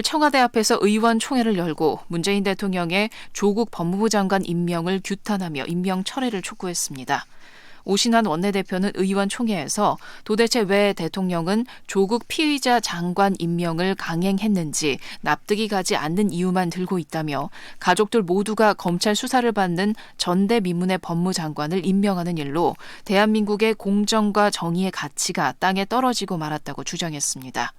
청와대 앞에서 의원총회를 열고 문재인 대통령의 조국 법무부 장관 임명을 규탄하며 임명 철회를 촉구했습니다. 오신환 원내대표는 의원총회에서 도대체 왜 대통령은 조국 피의자 장관 임명을 강행했는지 납득이 가지 않는 이유만 들고 있다며 가족들 모두가 검찰 수사를 받는 전대미문의 법무장관을 임명하는 일로 대한민국의 공정과 정의의 가치가 땅에 떨어지고 말았다고 주장했습니다.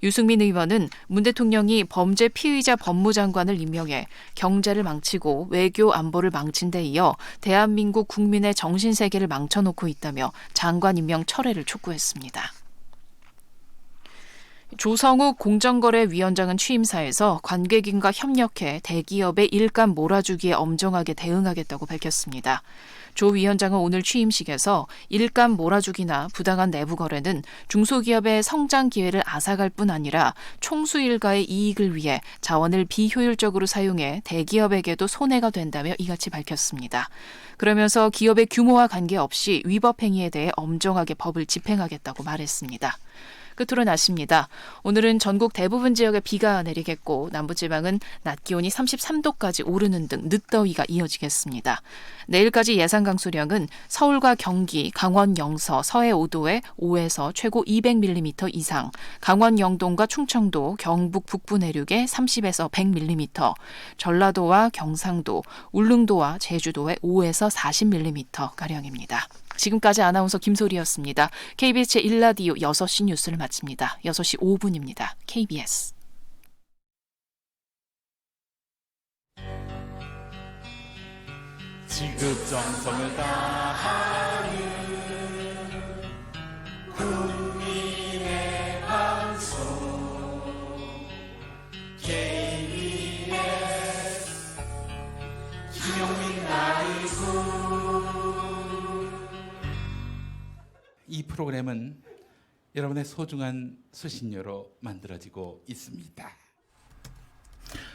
유승민 의원은 문 대통령이 범죄 피의자 법무장관을 임명해 경제를 망치고 외교 안보를 망친 데 이어 대한민국 국민의 정신세계를 망쳐놓고 있다며 장관 임명 철회를 촉구했습니다. 조성욱 공정거래위원장은 취임사에서 관계기관과 협력해 대기업의 일감 몰아주기에 엄정하게 대응하겠다고 밝혔습니다. 조 위원장은 오늘 취임식에서 일감 몰아주기나 부당한 내부 거래는 중소기업의 성장 기회를 앗아갈 뿐 아니라 총수 일가의 이익을 위해 자원을 비효율적으로 사용해 대기업에게도 손해가 된다며 이같이 밝혔습니다. 그러면서 기업의 규모와 관계없이 위법 행위에 대해 엄정하게 법을 집행하겠다고 말했습니다. 끝으로 날씨입니다. 오늘은 전국 대부분 지역에 비가 내리겠고 남부지방은 낮 기온이 33도까지 오르는 등 늦더위가 이어지겠습니다. 내일까지 예상 강수량은 서울과 경기, 강원 영서, 서해 5도에 5에서 최고 200mm 이상, 강원 영동과 충청도, 경북 북부 내륙에 30에서 100mm, 전라도와 경상도, 울릉도와 제주도에 5에서 40mm가량입니다. 지금까지 아나운서 김소리였습니다. KBS 제1라디오 6시 뉴스를 마칩니다. 6시 5분입니다. KBS. 지극정성을 다하는 국민의 방송 KBS 김용민 라이브. 이 프로그램은 여러분의 소중한 수신료로 만들어지고 있습니다.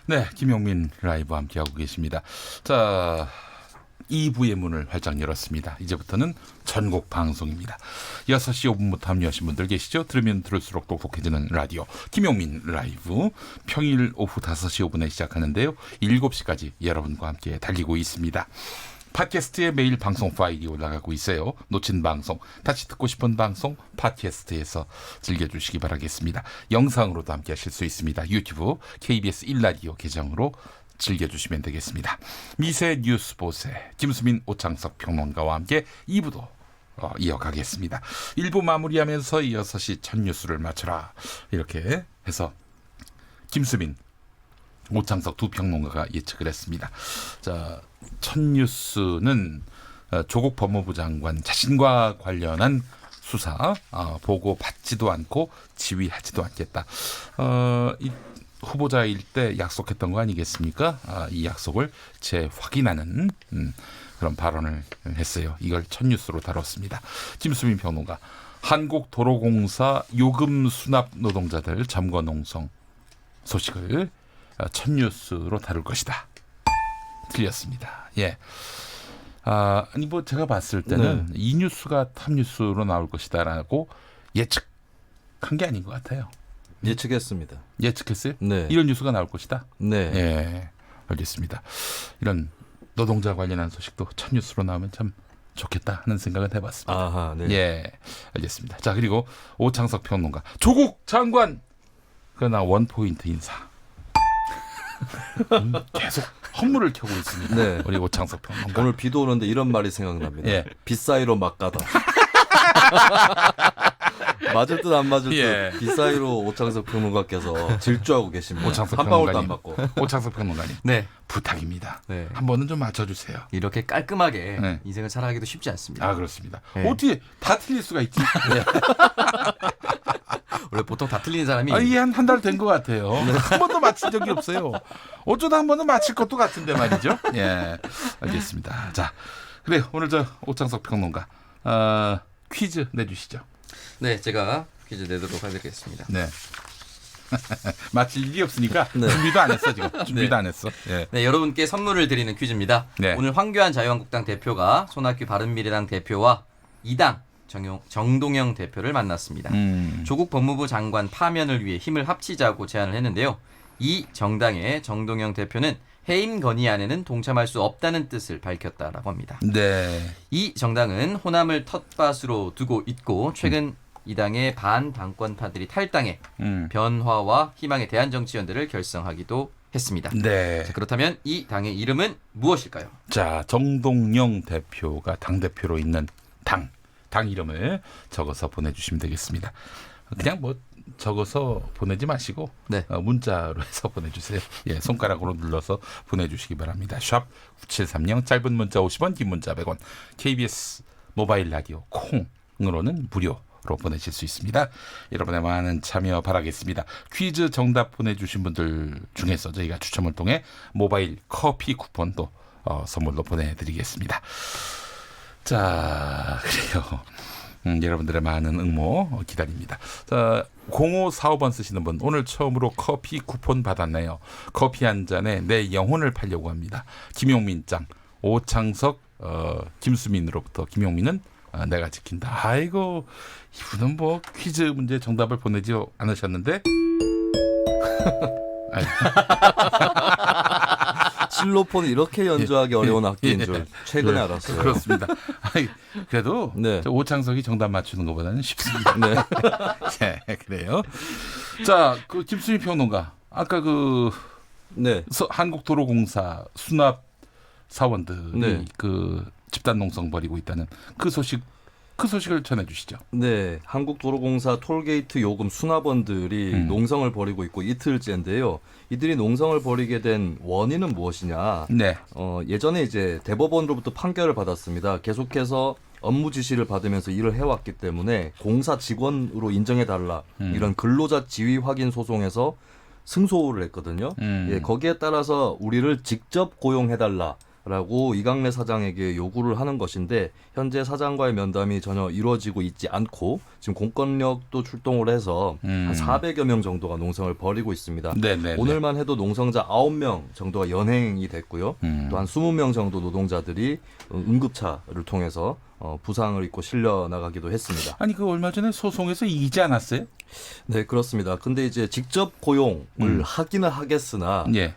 네, 김용민 라이브와 함께하고 계십니다. 자, 2부의 문을 활짝 열었습니다. 이제부터는 전국 방송입니다. 6시 5분부터 합류하신 분들 계시죠? 들으면 들을수록 똑똑해지는 라디오 김용민 라이브, 평일 오후 5시 5분에 시작하는데요. 7시까지 여러분과 함께 달리고 있습니다. 팟캐스트에 매일 방송 파일이 올라가고 있어요. 놓친 방송, 다시 듣고 싶은 방송 팟캐스트에서 즐겨주시기 바라겠습니다. 영상으로도 함께 하실 수 있습니다. 유튜브 KBS 1라디오 계정으로 즐겨주시면 되겠습니다. 미세 뉴스 보세 김수민 오창석 평론가와 함께 2부도 이어가겠습니다. 1부 마무리하면서 6시 첫 뉴스를 맞춰라 이렇게 해서 김수민 오창석 두 평론가가 예측을 했습니다. 자, 첫 뉴스는 조국 법무부 장관 자신과 관련한 수사 보고 받지도 않고 지휘하지도 않겠다. 이 후보자일 때 약속했던 거 아니겠습니까? 이 약속을 재확인하는 그런 발언을 했어요. 이걸 첫 뉴스로 다뤘습니다. 김수민 평론가, 한국도로공사 요금 수납 노동자들 점거 농성 소식을 첫 뉴스로 다룰 것이다. 틀렸습니다. 예. 아니 뭐 제가 봤을 때는 이 뉴스가 탑 뉴스로 나올 것이다라고 예측한 게 아닌 것 같아요. 예측했습니다. 예측했어요? 네. 이런 뉴스가 나올 것이다? 네. 예. 알겠습니다. 이런 노동자 관련한 소식도 첫 뉴스로 나오면 참 좋겠다 하는 생각은 해봤습니다. 아하, 네. 예. 알겠습니다. 자, 그리고 오창석 평론가. 조국 장관! 그러나 원포인트 인사. 계속 헛물을 켜고 있습니다. 네. 우리 오창석 평론가. 오늘 비도 오는데 이런 말이 생각납니다. 예. 빗사이로 막 가다. 맞을 듯 안 맞을 듯 예. 빗사이로 오창석 평론가께서 질주하고 계십니다. 오창석 한 방울도 안 평론가님. 맞고. 오창석 평론가님. 네. 부탁입니다. 네. 한 번은 좀 맞춰주세요. 이렇게 깔끔하게 네. 인생을 살아가기도 쉽지 않습니다. 아, 그렇습니다. 네. 어떻게 다 틀릴 수가 있지? 원래 보통 다 틀리는 사람이 이게 한 달 된 것 같아요. 한 번도 맞힌 적이 없어요. 어쩌다 한 번은 맞힐 것도 같은데 말이죠. 예, 알겠습니다. 자, 그래 오늘 저 오창석 평론가 퀴즈 내주시죠. 네, 제가 퀴즈 내도록 하겠습니다. 네. 맞힐 일이 없으니까 네. 준비도 안 했어 지금. 준비도 네. 안 했어. 예. 네, 여러분께 선물을 드리는 퀴즈입니다. 네. 오늘 황교안 자유한국당 대표가 손학규 바른미래당 대표와 2당 정동영 대표를 만났습니다. 조국 법무부 장관 파면을 위해 힘을 합치자고 제안을 했는데요. 이 정당의 정동영 대표는 해임 건의안에는 동참할 수 없다는 뜻을 밝혔다라고 합니다. 네. 이 정당은 호남을 텃밭으로 두고 있고 최근 이 당의 반당권파들이 탈당해 변화와 희망의 대한정치연대를 결성하기도 했습니다. 네. 자, 그렇다면 이 당의 이름은 무엇일까요? 자, 정동영 대표가 당대표로 있는 당 이름을 적어서 보내주시면 되겠습니다. 그냥 뭐 적어서 보내지 마시고 네. 문자로 해서 보내주세요. 예, 손가락으로 눌러서 보내주시기 바랍니다. 샵 9730 짧은 문자 50원 긴 문자 100원 KBS 모바일 라디오 콩으로는 무료로 보내실 수 있습니다. 여러분의 많은 참여 바라겠습니다. 퀴즈 정답 보내주신 분들 중에서 저희가 추첨을 통해 모바일 커피 쿠폰도 선물로 보내드리겠습니다. 자, 그래요. 여러분들의 많은 응모 기다립니다. 자, 0545번 쓰시는 분 오늘 처음으로 커피 쿠폰 받았네요. 커피 한 잔에 내 영혼을 팔려고 합니다. 김용민 짱 오창석 김수민으로부터 김용민은 내가 지킨다. 아이고 이분은 뭐 퀴즈 문제 정답을 보내지 않으셨는데 실로폰을 이렇게 연주하기 어려운 악기인 줄 최근에 알았어요. 그렇습니다. 아니, 그래도 네. 저 오창석이 정답 맞추는 것보다는 쉽습니다. 네. 예, 그래요. 자, 그 김수미 평론가 아까 그 네. 한국도로공사 수납 사원들이 네. 그 집단 농성 벌이고 있다는 그 소식을 전해주시죠. 네, 한국도로공사 톨게이트 요금 수납원들이 농성을 벌이고 있고 이틀째인데요. 이들이 농성을 벌이게 된 원인은 무엇이냐? 네. 예전에 이제 대법원으로부터 판결을 받았습니다. 계속해서 업무 지시를 받으면서 일을 해왔기 때문에 공사 직원으로 인정해달라 이런 근로자 지위 확인 소송에서 승소를 했거든요. 예, 거기에 따라서 우리를 직접 고용해달라. 라고 이강래 사장에게 요구를 하는 것인데 현재 사장과의 면담이 전혀 이루어지고 있지 않고 지금 공권력도 출동을 해서 한 400여 명 정도가 농성을 벌이고 있습니다. 네네. 오늘만 해도 농성자 9명 정도가 연행이 됐고요. 또 한 20명 정도 노동자들이 응급차를 통해서 부상을 입고 실려 나가기도 했습니다. 아니 그 얼마 전에 소송에서 이기지 않았어요? 네, 그렇습니다. 근데 이제 직접 고용을 하기는 하겠으나 예.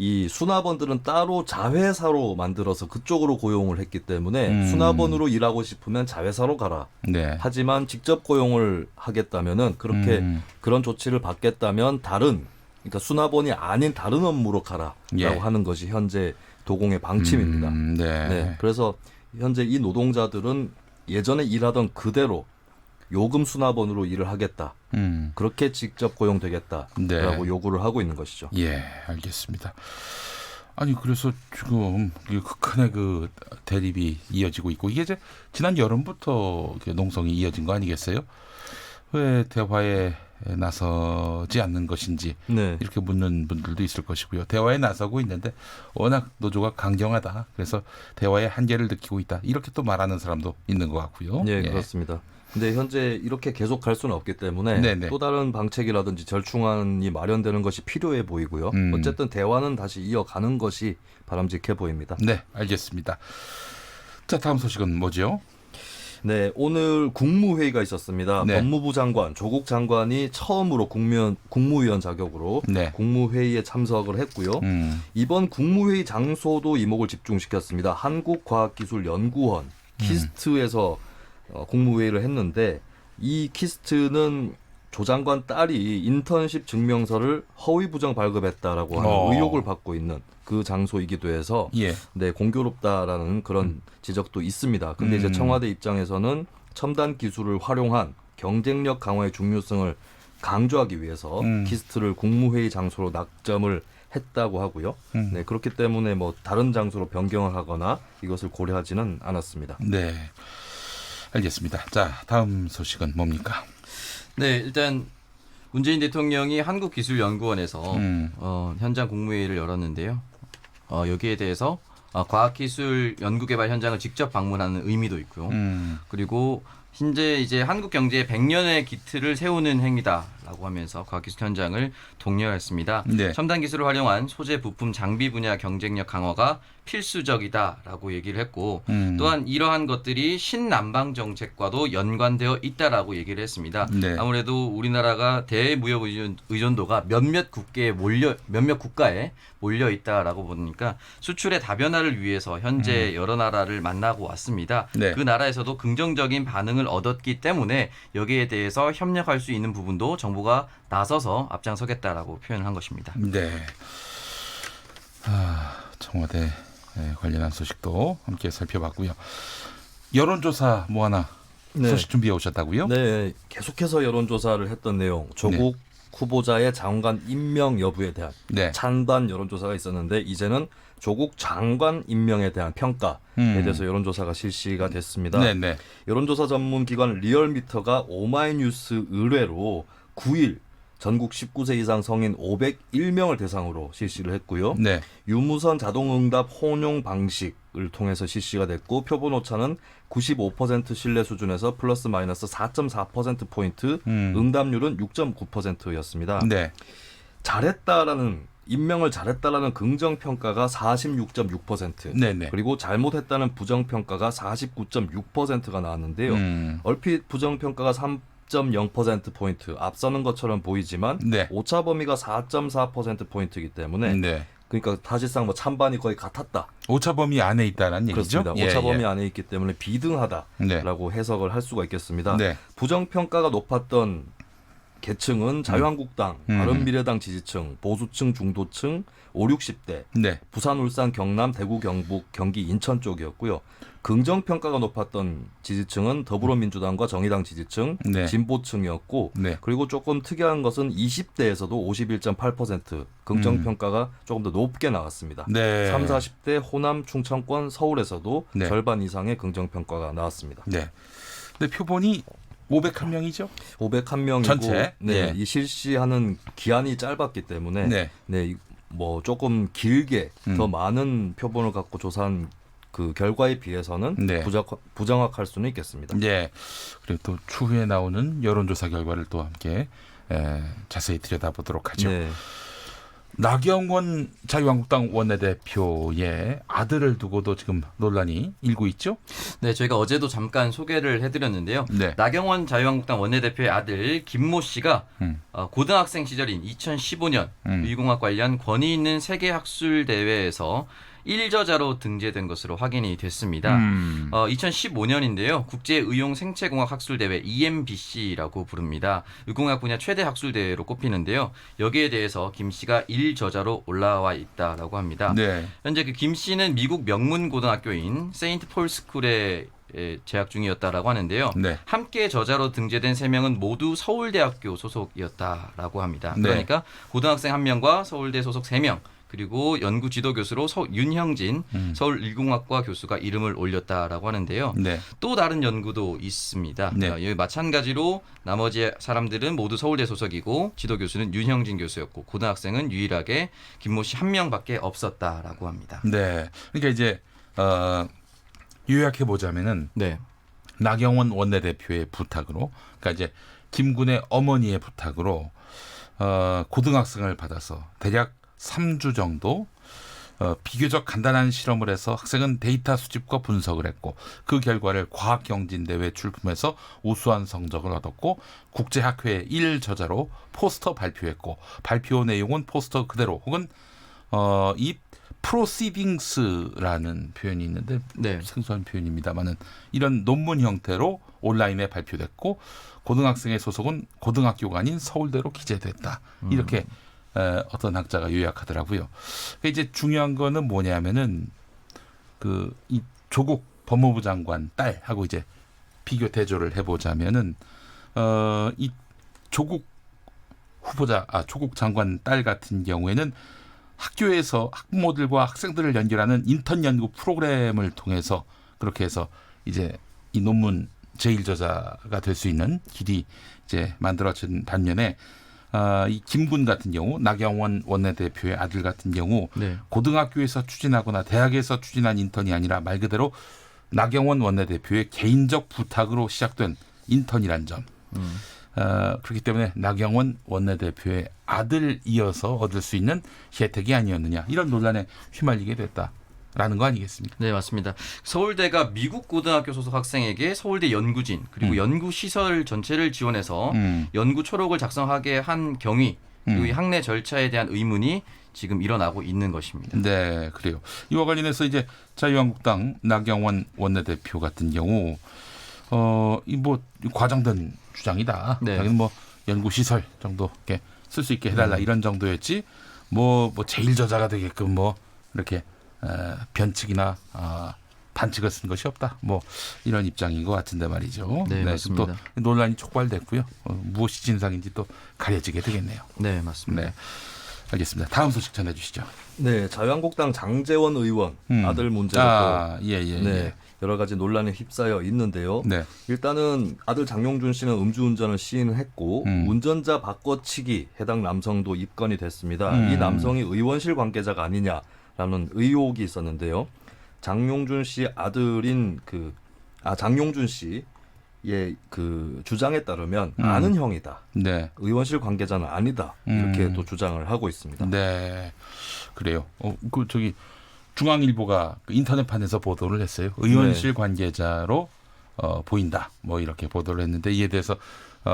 이 수납원들은 따로 자회사로 만들어서 그쪽으로 고용을 했기 때문에 수납원으로 일하고 싶으면 자회사로 가라. 네. 하지만 직접 고용을 하겠다면은 그렇게 그런 조치를 받겠다면 그러니까 수납원이 아닌 다른 업무로 가라라고 예. 하는 것이 현재 도공의 방침입니다. 네. 네. 그래서 현재 이 노동자들은 예전에 일하던 그대로 요금 수납원으로 일을 하겠다. 그렇게 직접 고용되겠다라고 네. 요구를 하고 있는 것이죠. 예, 알겠습니다. 아니 그래서 지금 극한의 그 대립이 이어지고 있고 이게 이제 지난 여름부터 농성이 이어진 거 아니겠어요? 왜 대화에 나서지 않는 것인지 네. 이렇게 묻는 분들도 있을 것이고요. 대화에 나서고 있는데 워낙 노조가 강경하다. 그래서 대화의 한계를 느끼고 있다. 이렇게 또 말하는 사람도 있는 것 같고요. 네, 예. 그렇습니다. 근데 현재 이렇게 계속 갈 수는 없기 때문에 네네. 또 다른 방책이라든지 절충안이 마련되는 것이 필요해 보이고요. 어쨌든 대화는 다시 이어가는 것이 바람직해 보입니다. 네, 알겠습니다. 자, 다음 소식은 뭐죠? 네, 오늘 국무회의가 있었습니다. 네. 법무부 장관, 조국 장관이 처음으로 국무위원 자격으로 네. 국무회의에 참석을 했고요. 이번 국무회의 장소도 이목을 집중시켰습니다. 한국과학기술연구원 키스트에서 국무회의를 했는데 이 키스트는 조 장관 딸이 인턴십 증명서를 허위 부정 발급했다라고 하는 의혹을 받고 있는 그 장소이기도 해서 예. 네, 공교롭다라는 그런 지적도 있습니다. 근데 이제 청와대 입장에서는 첨단 기술을 활용한 경쟁력 강화의 중요성을 강조하기 위해서 키스트를 국무회의 장소로 낙점을 했다고 하고요. 네, 그렇기 때문에 뭐 다른 장소로 변경을 하거나 이것을 고려하지는 않았습니다. 네. 알겠습니다. 자, 다음 소식은 뭡니까? 네, 일단 문재인 대통령이 한국기술연구원에서 현장 국무회의를 열었는데요. 여기에 대해서 과학기술 연구개발 현장을 직접 방문하는 의미도 있고요. 그리고 현재 이제 한국 경제의 100년의 기틀을 세우는 행위다라고 라고 하면서 과학기술 현장을 독려했습니다. 네. 첨단 기술을 활용한 소재, 부품, 장비 분야 경쟁력 강화가 필수적이다라고 얘기를 했고 또한 이러한 것들이 신남방 정책과도 연관되어 있다라고 얘기를 했습니다. 네. 아무래도 우리나라가 대무역 의존도가 몇몇 국가에 몰려 있다라고 보니까 수출의 다변화를 위해서 현재 여러 나라를 만나고 왔습니다. 네. 그 나라에서도 긍정적인 반응을 얻었기 때문에 여기에 대해서 협력할 수 있는 부분도 정부가 나서서 앞장서겠다라고 표현을 한 것입니다. 네. 청와대 관련한 소식도 함께 살펴봤고요. 여론조사 뭐 하나 네. 소식 준비해 오셨다고요? 네, 계속해서 여론조사를 했던 내용, 조국 후보자의 장관 임명 여부에 대한 네. 찬반 여론조사가 있었는데 이제는 조국 장관 임명에 대한 평가에 대해서 여론조사가 실시가 됐습니다. 네, 네. 여론조사 전문 기관 리얼미터가 오마이뉴스 의뢰로 9일 전국 19세 이상 성인 501명을 대상으로 실시를 했고요. 네. 유무선 자동응답 혼용 방식을 통해서 실시가 됐고 표본 오차는 95% 신뢰 수준에서 플러스 마이너스 4.4%포인트, 응답률은 6.9%였습니다. 네. 임명을 잘했다라는 긍정평가가 46.6%, 네, 네. 그리고 잘못했다는 부정평가가 49.6%가 나왔는데요. 얼핏 부정평가가 3.0%포인트 앞서는 것처럼 보이지만 네. 오차 범위가 4.4%포인트이기 때문에 네. 그러니까 사실상 뭐 찬반이 거의 같았다. 오차 범위 안에 있다는 얘기죠. 그렇습니다. 오차 범위 안에 있기 때문에 비등하다라고 해석을 할 수가 있겠습니다. 네. 부정평가가 높았던 계층은 자유한국당, 바른미래당 지지층, 보수층, 중도층, 5, 60대, 네. 부산, 울산, 경남, 대구, 경북, 경기, 인천 쪽이었고요. 긍정평가가 높았던 지지층은 더불어민주당과 정의당 지지층, 네. 진보층이었고 네. 그리고 조금 특이한 것은 20대에서도 51.8% 긍정평가가 조금 더 높게 나왔습니다. 네. 3, 40대 호남, 충청권, 서울에서도 네. 절반 이상의 긍정평가가 나왔습니다. 네. 근데 표본이 501명이죠? 501명이고 전체? 네, 네. 이 실시하는 기한이 짧았기 때문에 네. 뭐 조금 길게 더 많은 표본을 갖고 조사한 그 결과에 비해서는 네. 부정확할 수는 있겠습니다. 네. 그리고 또 추후에 나오는 여론조사 결과를 또 함께 자세히 들여다보도록 하죠. 네. 나경원 자유한국당 원내대표의 아들을 두고도 지금 논란이 일고 있죠? 네, 저희가 어제도 잠깐 소개를 해드렸는데요. 네. 나경원 자유한국당 원내대표의 아들 김모 씨가 고등학생 시절인 2015년 의공학 관련 권위 있는 세계학술대회에서 1저자로 등재된 것으로 확인이 됐습니다. 2015년인데요. 국제의용생체공학학술대회 EMBC라고 부릅니다. 의공학 분야 최대 학술대회로 꼽히는데요. 여기에 대해서 김 씨가 1저자로 올라와 있다라고 합니다. 네. 현재 그 김 씨는 미국 명문고등학교인 세인트 폴 스쿨에 재학 중이었다라고 하는데요. 네. 함께 저자로 등재된 3명은 모두 서울대학교 소속이었다라고 합니다. 네. 그러니까 고등학생 1명과 서울대 소속 3명 그리고 연구 지도 교수로 윤형진 서울일공학과 교수가 이름을 올렸다라고 하는데요. 네. 또 다른 연구도 있습니다. 네. 여기 마찬가지로 나머지 사람들은 모두 서울대 소속이고 지도 교수는 윤형진 교수였고 고등학생은 유일하게 김모 씨 1명밖에 없었다라고 합니다. 네. 그러니까 이제 요약해 보자면은 네. 나경원 원내대표의 부탁으로, 그러니까 이제 김군의 어머니의 부탁으로 고등학생을 받아서 대략 3주 정도 비교적 간단한 실험을 해서 학생은 데이터 수집과 분석을 했고 그 결과를 과학경진대회에 출품해서 우수한 성적을 얻었고 국제학회에 1저자로 포스터 발표했고 발표 내용은 포스터 그대로 혹은 이 proceedings라는 표현이 있는데 네. 생소한 표현입니다만은 이런 논문 형태로 온라인에 발표됐고 고등학생의 소속은 고등학교가 아닌 서울대로 기재됐다. 이렇게 어떤 학자가 요약하더라고요. 그러니까 이제 중요한 거는 뭐냐면은 이 조국 법무부 장관 딸하고 이제 비교 대조를 해보자면은 이 조국 조국 장관 딸 같은 경우에는 학교에서 학부모들과 학생들을 연결하는 인턴 연구 프로그램을 통해서 그렇게 해서 이제 이 논문 제1저자가 될 수 있는 길이 이제 만들어진 반면에 이 김군 같은 경우 나경원 원내대표의 아들 같은 경우 네. 고등학교에서 추진하거나 대학에서 추진한 인턴이 아니라 말 그대로 나경원 원내대표의 개인적 부탁으로 시작된 인턴이란 점. 그렇기 때문에 나경원 원내대표의 아들 이어서 얻을 수 있는 혜택이 아니었느냐 이런 논란에 휘말리게 됐다라는 거 아니겠습니까? 네, 맞습니다. 서울대가 미국 고등학교 소속 학생에게 서울대 연구진 그리고 연구 시설 전체를 지원해서 연구 초록을 작성하게 한 경위 그리고 이 학내 절차에 대한 의문이 지금 일어나고 있는 것입니다. 네, 그래요. 이와 관련해서 이제 자유한국당 나경원 원내대표 같은 경우 이 뭐 과장된 주장이다. 네. 자기는 뭐 연구 시설 정도 이렇게 쓸 수 있게 해달라 이런 정도였지. 뭐 제일 저자가 되게끔 뭐 이렇게 변칙이나 반칙을 쓴 것이 없다. 뭐 이런 입장인 것 같은데 말이죠. 네, 맞습니다. 또 논란이 촉발됐고요. 무엇이 진상인지 또 가려지게 되겠네요. 네, 맞습니다. 네, 알겠습니다. 다음 소식 전해주시죠. 네, 자유한국당 장제원 의원 아들 문제로 네, 여러 가지 논란에 휩싸여 있는데요. 네. 일단은 아들 장용준 씨는 음주운전을 시인했고 운전자 바꿔치기 해당 남성도 입건이 됐습니다. 이 남성이 의원실 관계자가 아니냐라는 의혹이 있었는데요. 장용준 씨 아들인 장용준 씨의 그 주장에 따르면 아는 형이다. 네. 의원실 관계자는 아니다. 이렇게 또 주장을 하고 있습니다. 네, 그래요. 중앙일보가 그 인터넷판에서 보도를 했어요. 의원실 관계자로 보인다. 뭐 이렇게 보도를 했는데 이에 대해서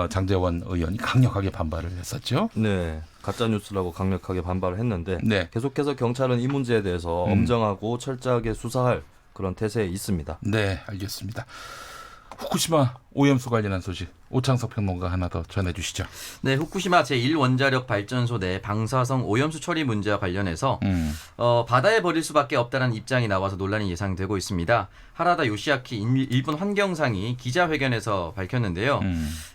장제원 의원이 강력하게 반발을 했었죠. 네, 가짜 뉴스라고 강력하게 반발을 했는데 네. 계속해서 경찰은 이 문제에 대해서 엄정하고 철저하게 수사할 그런 태세에 있습니다. 네, 알겠습니다. 후쿠시마 오염수 관련한 소식 오창석 평론가 하나 더 전해주시죠. 네, 후쿠시마 제1원자력 발전소 내 방사성 오염수 처리 문제와 관련해서 바다에 버릴 수밖에 없다는 입장이 나와서 논란이 예상되고 있습니다. 하라다 요시아키 일본 환경상이 기자회견에서 밝혔는데요.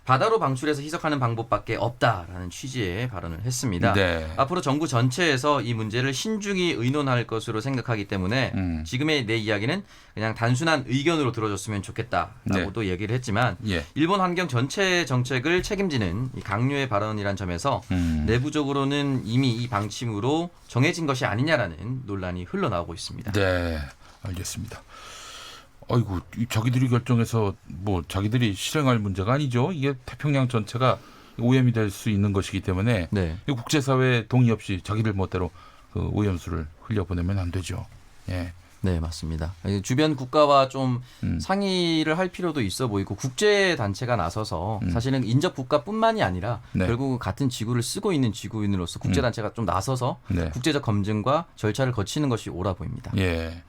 바다로 방출해서 희석하는 방법밖에 없다라는 취지의 발언을 했습니다. 네. 앞으로 정부 전체에서 이 문제를 신중히 의논할 것으로 생각하기 때문에 지금의 내 이야기는 그냥 단순한 의견으로 들어줬으면 좋겠다라고도 얘기를 했지만 예. 일본 환경 전체 정책을 책임지는 이 강요의 발언이란 점에서 내부적으로는 이미 이 방침으로 정해진 것이 아니냐라는 논란이 흘러나오고 있습니다. 네, 알겠습니다. 아이고, 자기들이 결정해서 뭐 자기들이 실행할 문제가 아니죠. 이게 태평양 전체가 오염이 될 수 있는 것이기 때문에 네. 국제사회 동의 없이 자기들 멋대로 그 오염수를 흘려보내면 안 되죠. 예. 네, 맞습니다. 주변 국가와 좀 상의를 할 필요도 있어 보이고 국제 단체가 나서서 사실은 인접 국가뿐만이 아니라 네. 결국 같은 지구를 쓰고 있는 지구인으로서 국제 단체가 좀 나서서 네. 국제적 검증과 절차를 거치는 것이 옳아 보입니다. 예.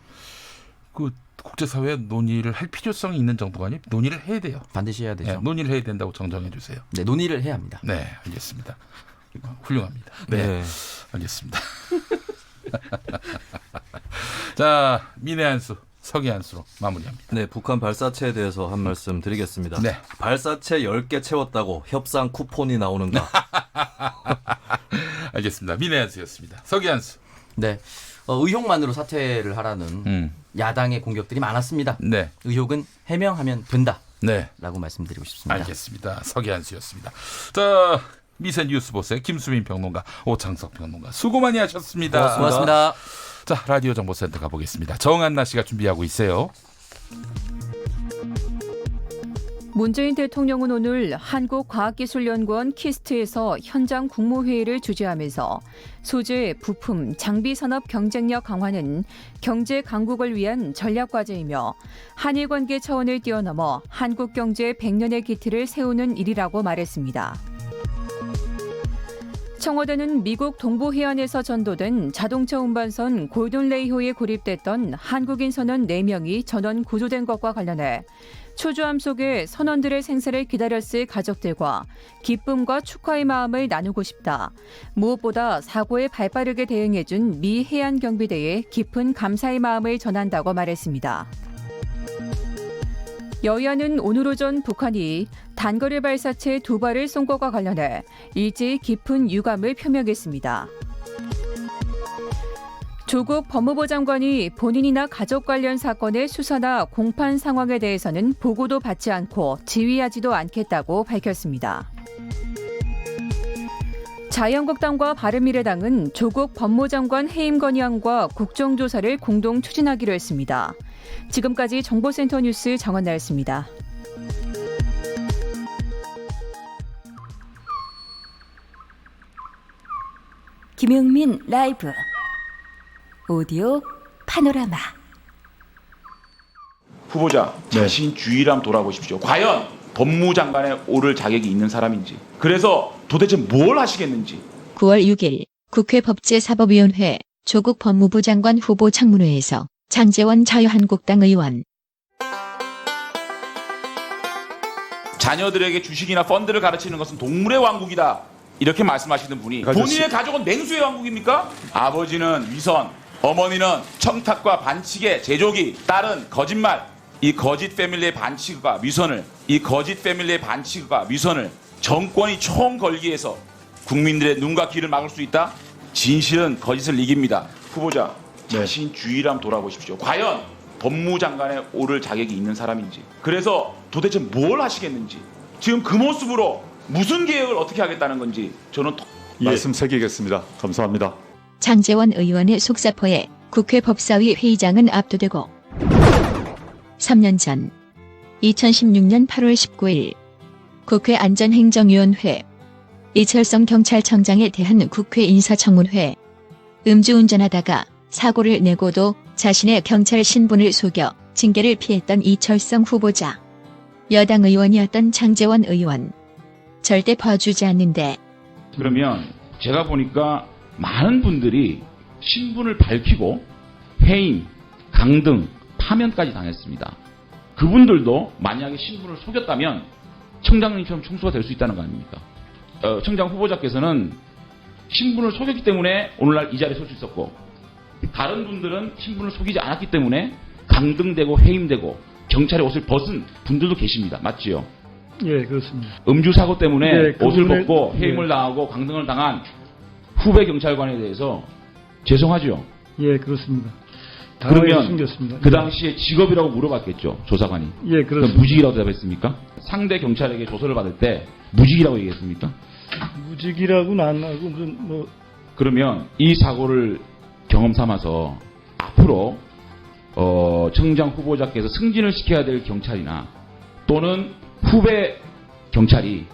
그 국제사회 논의를 할 필요성이 있는 정도가 아니에요. 논의를 해야 돼요. 반드시 해야 되죠. 예, 논의를 해야 된다고 정정해 주세요. 네, 논의를 해야 합니다. 네, 알겠습니다. 훌륭합니다. 네. 알겠습니다. 자, 민의 한수, 석의 한수로 마무리합니다. 네, 북한 발사체에 대해서 한 말씀 드리겠습니다. 네. 발사체 10개 채웠다고 협상 쿠폰이 나오는가? 알겠습니다. 민의 한수였습니다. 석의 한수. 네, 의혹만으로 사퇴를 하라는 야당의 공격들이 많았습니다. 네. 의혹은 해명하면 된다라고 네. 말씀드리고 싶습니다. 알겠습니다. 석의 한수였습니다. 자, 미세 뉴스보스의 김수민 평론가, 오창석 평론가 수고 많이 하셨습니다. 고맙습니다. 자, 라디오 정보센터 가보겠습니다. 정한나 씨가 준비하고 있어요. 문재인 대통령은 오늘 한국과학기술연구원 키스트에서 현장 국무회의를 주재하면서 소재, 부품, 장비 산업 경쟁력 강화는 경제 강국을 위한 전략과제이며 한일 관계 차원을 뛰어넘어 한국 경제의 100년의 기틀을 세우는 일이라고 말했습니다. 청와대는 미국 동부 해안에서 전도된 자동차 운반선 골든레이호에 고립됐던 한국인 선원 4명이 전원 구조된 것과 관련해 초조함 속에 선원들의 생사를 기다렸을 가족들과 기쁨과 축하의 마음을 나누고 싶다. 무엇보다 사고에 발빠르게 대응해준 미 해안경비대에 깊은 감사의 마음을 전한다고 말했습니다. 여야는 오늘 오전 북한이 단거리 발사체 2발을 쏜 것과 관련해 일제히 깊은 유감을 표명했습니다. 조국 법무부 장관이 본인이나 가족 관련 사건의 수사나 공판 상황에 대해서는 보고도 받지 않고 지휘하지도 않겠다고 밝혔습니다. 자유한국당과 바른미래당은 조국 법무장관 해임 건의안과 국정조사를 공동 추진하기로 했습니다. 지금까지 정보센터 뉴스 정한나였습니다. 김용민 라이브 오디오 파노라마. 후보자 자신 주의를 한번 돌아보십시오. 과연 법무장관에 오를 자격이 있는 사람인지, 그래서 도대체 뭘 하시겠는지. 9월 6일 국회 법제사법위원회 조국 법무부 장관 후보 청문회에서 장제원 자유한국당 의원 자녀들에게 주식이나 펀드를 가르치는 것은 동물의 왕국이다, 이렇게 말씀하시는 분이 본인의 가족은 냉수의 왕국입니까? 아버지는 위선, 어머니는 청탁과 반칙의 제조기, 딸은 거짓말. 이 거짓 패밀리의 반칙과 위선을, 정권이 총 걸기해서 국민들의 눈과 귀를 막을 수 있다? 진실은 거짓을 이깁니다. 후보자 자신 주의를 한번 돌아보십시오. 과연 법무장관에 오를 자격이 있는 사람인지, 그래서 도대체 뭘 하시겠는지, 지금 그 모습으로 무슨 계획을 어떻게 하겠다는 건지 저는 말씀 새기겠습니다. 감사합니다. 장제원 의원의 속사포에 국회 법사위 회의장은 압도되고 3년 전 2016년 8월 19일 국회 안전행정위원회 이철성 경찰청장에 대한 국회 인사청문회. 음주운전하다가 사고를 내고도 자신의 경찰 신분을 속여 징계를 피했던 이철성 후보자. 여당 의원이었던 장제원 의원. 절대 봐주지 않는데. 그러면 제가 보니까 많은 분들이 신분을 밝히고 해임, 강등, 파면까지 당했습니다. 그분들도 만약에 신분을 속였다면 청장님처럼 총수가 될 수 있다는 거 아닙니까? 청장 후보자께서는 신분을 속였기 때문에 오늘날 이 자리에 설 수 있었고, 다른 분들은 신분을 속이지 않았기 때문에 강등되고 해임되고 경찰의 옷을 벗은 분들도 계십니다. 맞지요? 예, 그렇습니다. 음주 사고 때문에 네, 옷을 벗고 해임을 당하고 강등을 당한 후배 경찰관에 대해서 죄송하죠? 예, 그렇습니다. 그러면 숨겼습니다. 그 당시에 직업이라고 물어봤겠죠, 조사관이. 예, 그럼 그렇습니다. 무직이라고 대답했습니까? 상대 경찰에게 조서를 받을 때 무직이라고 얘기했습니까? 무직이라고는 안 하고 무슨 그러면 이 사고를 경험 삼아서 앞으로 청장 후보자께서 승진을 시켜야 될 경찰이나 또는 후배 경찰이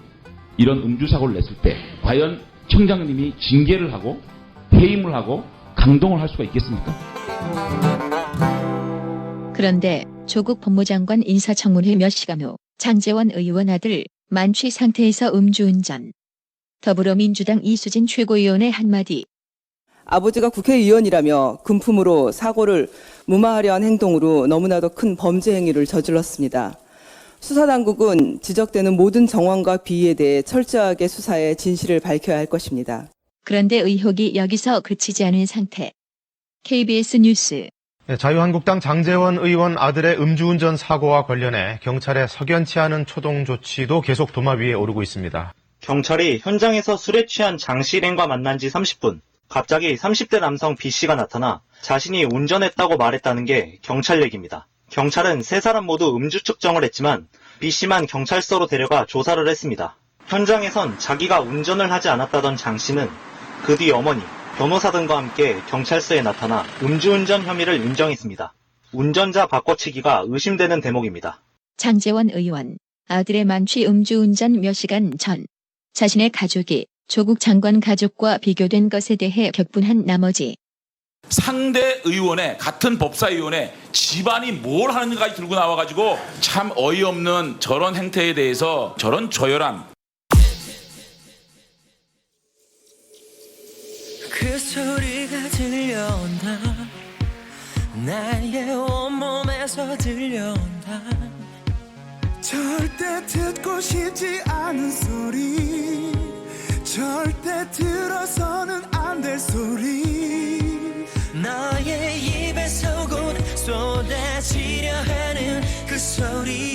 이런 음주 사고를 냈을 때 과연 청장님이 징계를 하고 해임을 하고 강동을 할 수가 있겠습니까? 그런데 조국 법무장관 인사청문회 몇 시간 후 장제원 의원 아들 만취 상태에서 음주운전. 더불어민주당 이수진 최고위원의 한마디. 아버지가 국회의원이라며 금품으로 사고를 무마하려 한 행동으로 너무나도 큰 범죄 행위를 저질렀습니다. 수사당국은 지적되는 모든 정황과 비위에 대해 철저하게 수사해 진실을 밝혀야 할 것입니다. 그런데 의혹이 여기서 그치지 않은 상태. KBS 뉴스. 자유한국당 장제원 의원 아들의 음주운전 사고와 관련해 경찰의 석연치 않은 초동 조치도 계속 도마 위에 오르고 있습니다. 경찰이 현장에서 술에 취한 장 씨 일행과 만난 지 30분, 갑자기 30대 남성 B씨가 나타나 자신이 운전했다고 말했다는 게 경찰 얘기입니다. 경찰은 세 사람 모두 음주 측정을 했지만 B씨만 경찰서로 데려가 조사를 했습니다. 현장에선 자기가 운전을 하지 않았다던 장 씨는 그 뒤 어머니, 변호사 등과 함께 경찰서에 나타나 음주운전 혐의를 인정했습니다. 운전자 바꿔치기가 의심되는 대목입니다. 장제원 의원, 아들의 만취 음주운전 몇 시간 전 자신의 가족이 조국 장관 가족과 비교된 것에 대해 격분한 나머지 상대 의원의 같은 법사위원회 집안이 뭘 하는가까지 들고 나와가지고 참 어이없는 저런 행태에 대해서 저런 저열함. 그 소리가 들려온다. 나의 온몸에서 들려온다. 절대 듣고 싶지 않은 소리, 절대 들어서는 안 될 소리. 너의 입에서 곧 쏟아지려 하는 그 소리.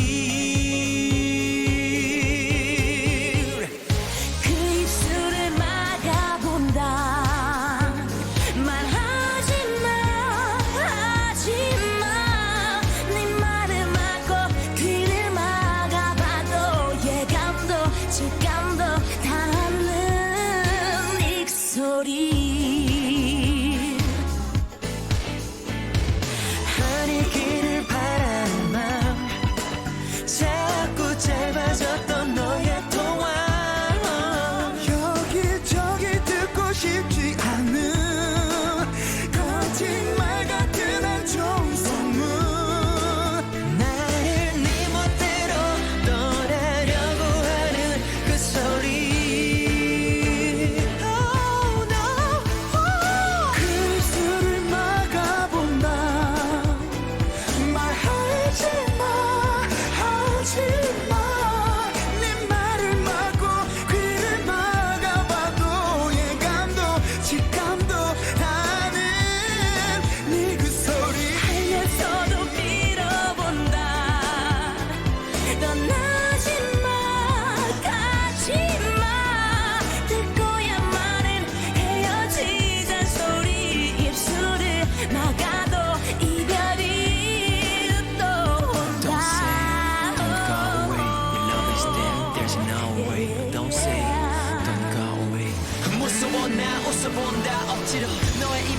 그 입술을 막아본다. 말하지 마, 하지 마. 네 말을 막고 귀를 막아봐도 예감도 직감도 닿는 이 소리.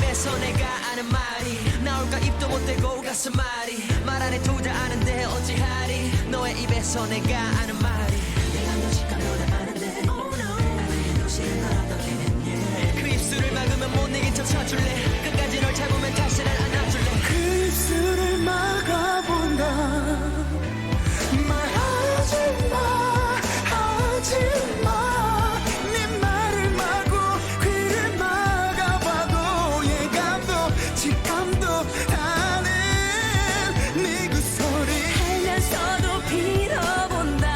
입에서 내가 아는 말이 나올까 입도 못 대고 가슴 말이 말 안에 둘 다 아는데 어찌하리 너의 입에서 내가 아는 말이 내가 무식함보다 아는데 oh no 나에게 도시를 널 어떻게 했니 그 입술을 막으면 못 이긴 척 쳐줄래 끝까지 널 잡으면 다시 날 안아줄래 그 입술을 막아본다 말하지마 하지마 네 말을 막고 귀를 막아봐도 예감도 직감도 다는 네 그 소리 알면서도 빌어본다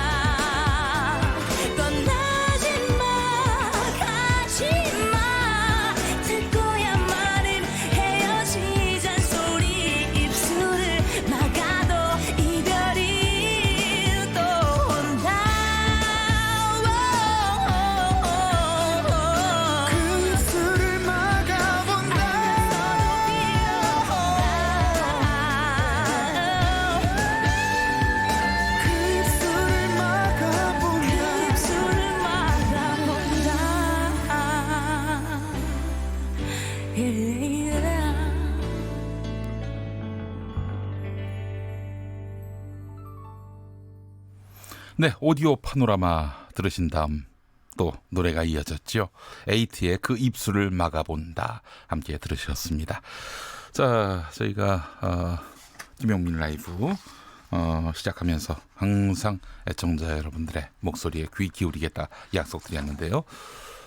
떠나지마 가지마 듣고야만은 헤어지잔 소리 입술을 막아도 이별이 또 온다 그 입술을 막아본다 그 입술을 막아본다 그 입술을 막아본다 네, 오디오 파노라마 들으신 다음 또 노래가 이어졌죠. 에이티의 그 입술을 막아본다 함께 들으셨습니다. 자, 저희가 김용민 라이브 시작하면서 항상 애청자 여러분들의 목소리에 귀 기울이겠다 약속드렸는데요.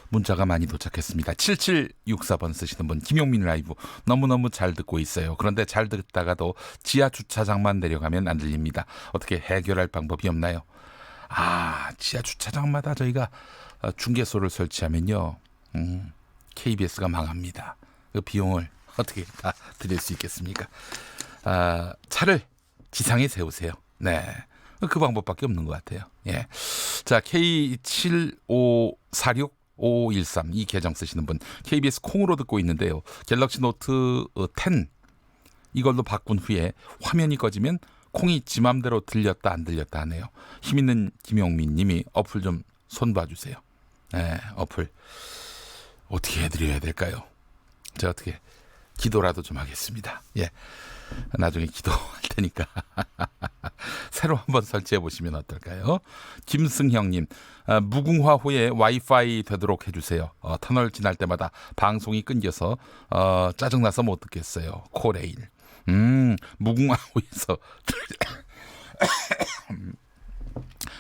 문자가 많이 도착했습니다. 7764번 쓰시는 분, 김용민 라이브 너무너무 잘 듣고 있어요. 그런데 잘 듣다가도 지하 주차장만 내려가면 안 들립니다. 어떻게 해결할 방법이 없나요? 지하 주차장마다 저희가 중계소를 설치하면요, KBS가 망합니다. 그 비용을 어떻게 다 드릴 수 있겠습니까? 차를 지상에 세우세요. 네, 그 방법밖에 없는 것 같아요. 예. 자, K75465513 이 계정 쓰시는 분, KBS 콩으로 듣고 있는데요. 갤럭시 노트 10 이걸로 바꾼 후에 화면이 꺼지면 콩이 지 맘대로 들렸다 안 들렸다 하네요. 힘있는 김용민 님이 어플 좀 손봐주세요. 네, 어플 어떻게 해드려야 될까요? 제가 어떻게 기도라도 좀 하겠습니다. 예, 나중에 기도할 테니까 새로 한번 설치해 보시면 어떨까요? 김승형님, 무궁화호에 와이파이 되도록 해주세요. 터널 지날 때마다 방송이 끊겨서 짜증나서 못 듣겠어요. 코레일.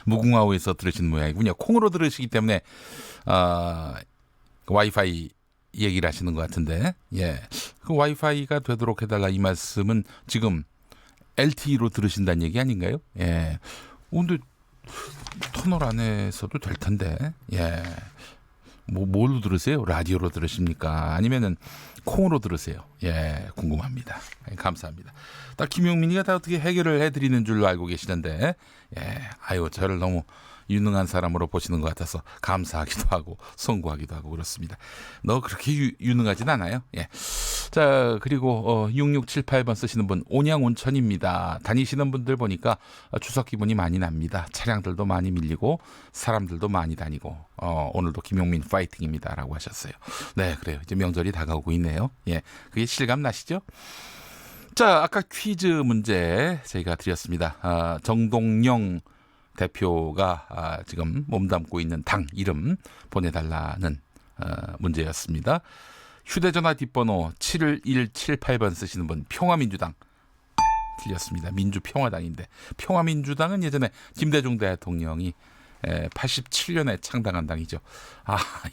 무궁화호에서 들으신 모양이군요. 콩으로 들으시기 때문에 와이파이 얘기를 하시는 것 같은데, 예, 그 와이파이가 되도록 해달라 이 말씀은 지금 LTE로 들으신다는 얘기 아닌가요? 예, 근데 터널 안에서도 될 텐데, 예, 뭘로 들으세요? 라디오로 들으십니까? 아니면은 콩으로 들으세요? 예, 궁금합니다. 감사합니다. 딱 김용민이가 다 어떻게 해결을 해드리는 줄로 알고 계시는데, 예, 저를 너무 유능한 사람으로 보시는 것 같아서 감사하기도 하고 송구하기도 하고 그렇습니다. 너 그렇게 유능하진 않아요. 예. 자, 그리고 6678번 쓰시는 분, 온양 온천입니다. 다니시는 분들 보니까 추석 기분이 많이 납니다. 차량들도 많이 밀리고 사람들도 많이 다니고 오늘도 김용민 파이팅입니다 라고 하셨어요. 네, 그래요. 이제 명절이 다가오고 있네요. 예, 그게 실감 나시죠? 자, 아까 퀴즈 문제 저희가 드렸습니다. 정동영 대표가 지금 몸담고 있는 당 이름 보내달라는 문제였습니다. 휴대전화 뒷번호 7178번 쓰시는 분, 평화민주당. 틀렸습니다. 민주평화당인데, 평화민주당은 예전에 김대중 대통령이 87년에 창당한 당이죠.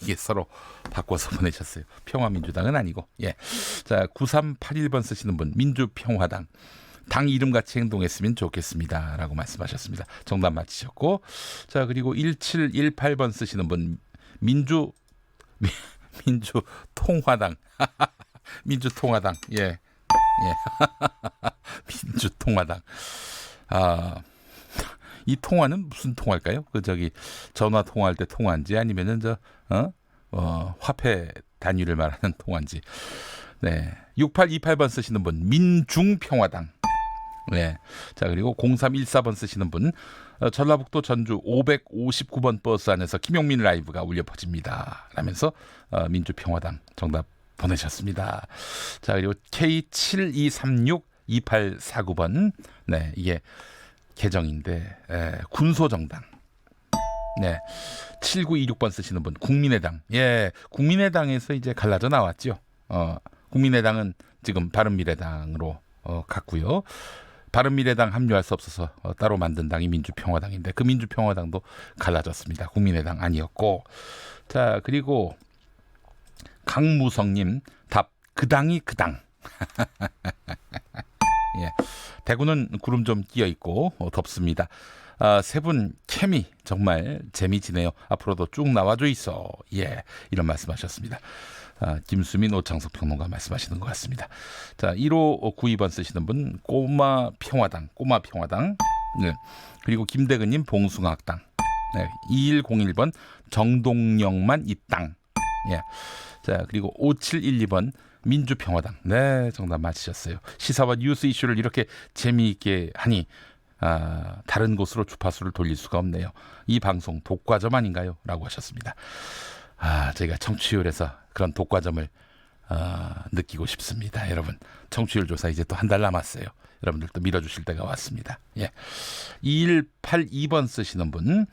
이게 서로 바꿔서 보내셨어요. 평화민주당은 아니고. 예. 자, 9381번 쓰시는 분, 민주평화당. 당 이름같이 행동했으면 좋겠습니다 라고 말씀하셨습니다. 정답 맞히셨고, 자, 그리고 1718번 쓰시는 분, 민주통화당. 민주통화당. 예. 민주통화당. 이 통화는 무슨 통화일까요? 전화 통화할 때 통화인지 아니면은 화폐 단위를 말하는 통화인지. 네. 6828번 쓰시는 분, 민중평화당. 네. 자, 그리고 0314번 쓰시는 분, 전라북도 전주 559번 버스 안에서 김용민 라이브가 울려 퍼집니다 라면서 민주평화당 정답 보내셨습니다. 자, 그리고 K72362849번. 네, 이게 계정인데 군소정당. 네, 7926번 쓰시는 분 국민의당. 예, 국민의당에서 이제 갈라져 나왔죠. 국민의당은 지금 바른미래당으로 갔고요. 바른미래당 합류할 수 없어서 따로 만든 당이 민주평화당인데 그 민주평화당도 갈라졌습니다. 국민의당 아니었고. 자, 그리고 강무성님 답 그 당이 그 당. 예, 대구는 구름 좀 끼어 있고 덥습니다. 세 분 케미 정말 재미지네요. 앞으로도 쭉 나와줘 있어. 예, 이런 말씀하셨습니다. 김수민 오창석 평론가 말씀하시는 것 같습니다. 자, 1592번 쓰시는 분 꼬마 평화당. 네. 그리고 김대근님 봉숭아학당. 네. 2101번 정동영만 이 땅. 예. 자, 그리고 5712번 민주평화당. 네, 정답 맞히셨어요. 시사와 뉴스 이슈를 이렇게 재미있게 하니 다른 곳으로 주파수를 돌릴 수가 없네요. 이 방송 독과점 아닌가요? 라고 하셨습니다. 저희가 청취율에서 그런 독과점을 느끼고 싶습니다. 여러분, 청취율 조사 이제 또 한 달 남았어요. 여러분들 또 밀어주실 때가 왔습니다. 예. 2182번 쓰시는 분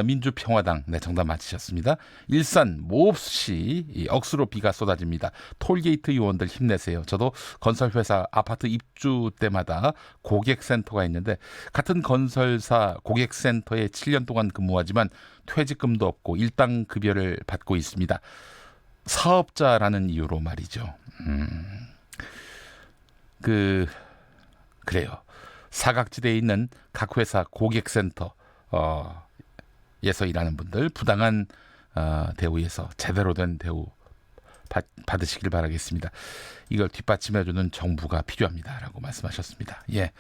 민주평화당. 네, 정답 맞히셨습니다. 일산 몹시 억수로 비가 쏟아집니다. 톨게이트 요원들 힘내세요. 저도 건설회사 아파트 입주 때마다 고객센터가 있는데 같은 건설사 고객센터에 7년 동안 근무하지만 퇴직금도 없고 일당 급여를 받고 있습니다. 사업자라는 이유로 말이죠. 그래요. 사각지대에 있는 각 회사 고객센터 에서 일하는 분들 부당한 대우에서 제대로 된 대우 받으시길 바라겠습니다. 이걸 뒷받침해주는 정부가 필요합니다라고 말씀하셨습니다. 예,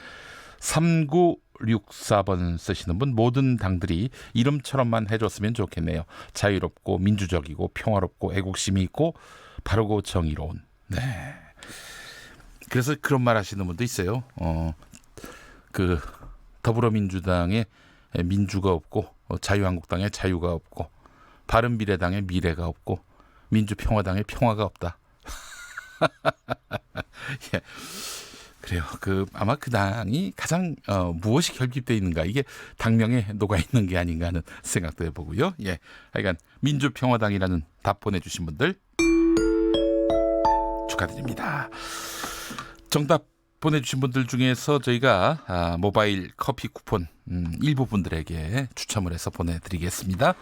3964번 쓰시는 분 모든 당들이 이름처럼만 해줬으면 좋겠네요. 자유롭고 민주적이고 평화롭고 애국심이 있고 바르고 정의로운. 네. 그래서 그런 말 하시는 분도 있어요. 더불어민주당에 민주가 없고 자유한국당에 자유가 없고 바른미래당에 미래가 없고 민주평화당에 평화가 없다. 예. 그래요. 아마 그 당이 가장 무엇이 결집되어 있는가, 이게 당명에 녹아 있는 게 아닌가 하는 생각도 해보고요. 예, 하여간 민주평화당이라는 답 보내주신 분들 축하드립니다. 정답 보내주신 분들 중에서 저희가 모바일 커피 쿠폰 일부 분들에게 추첨을 해서 보내드리겠습니다.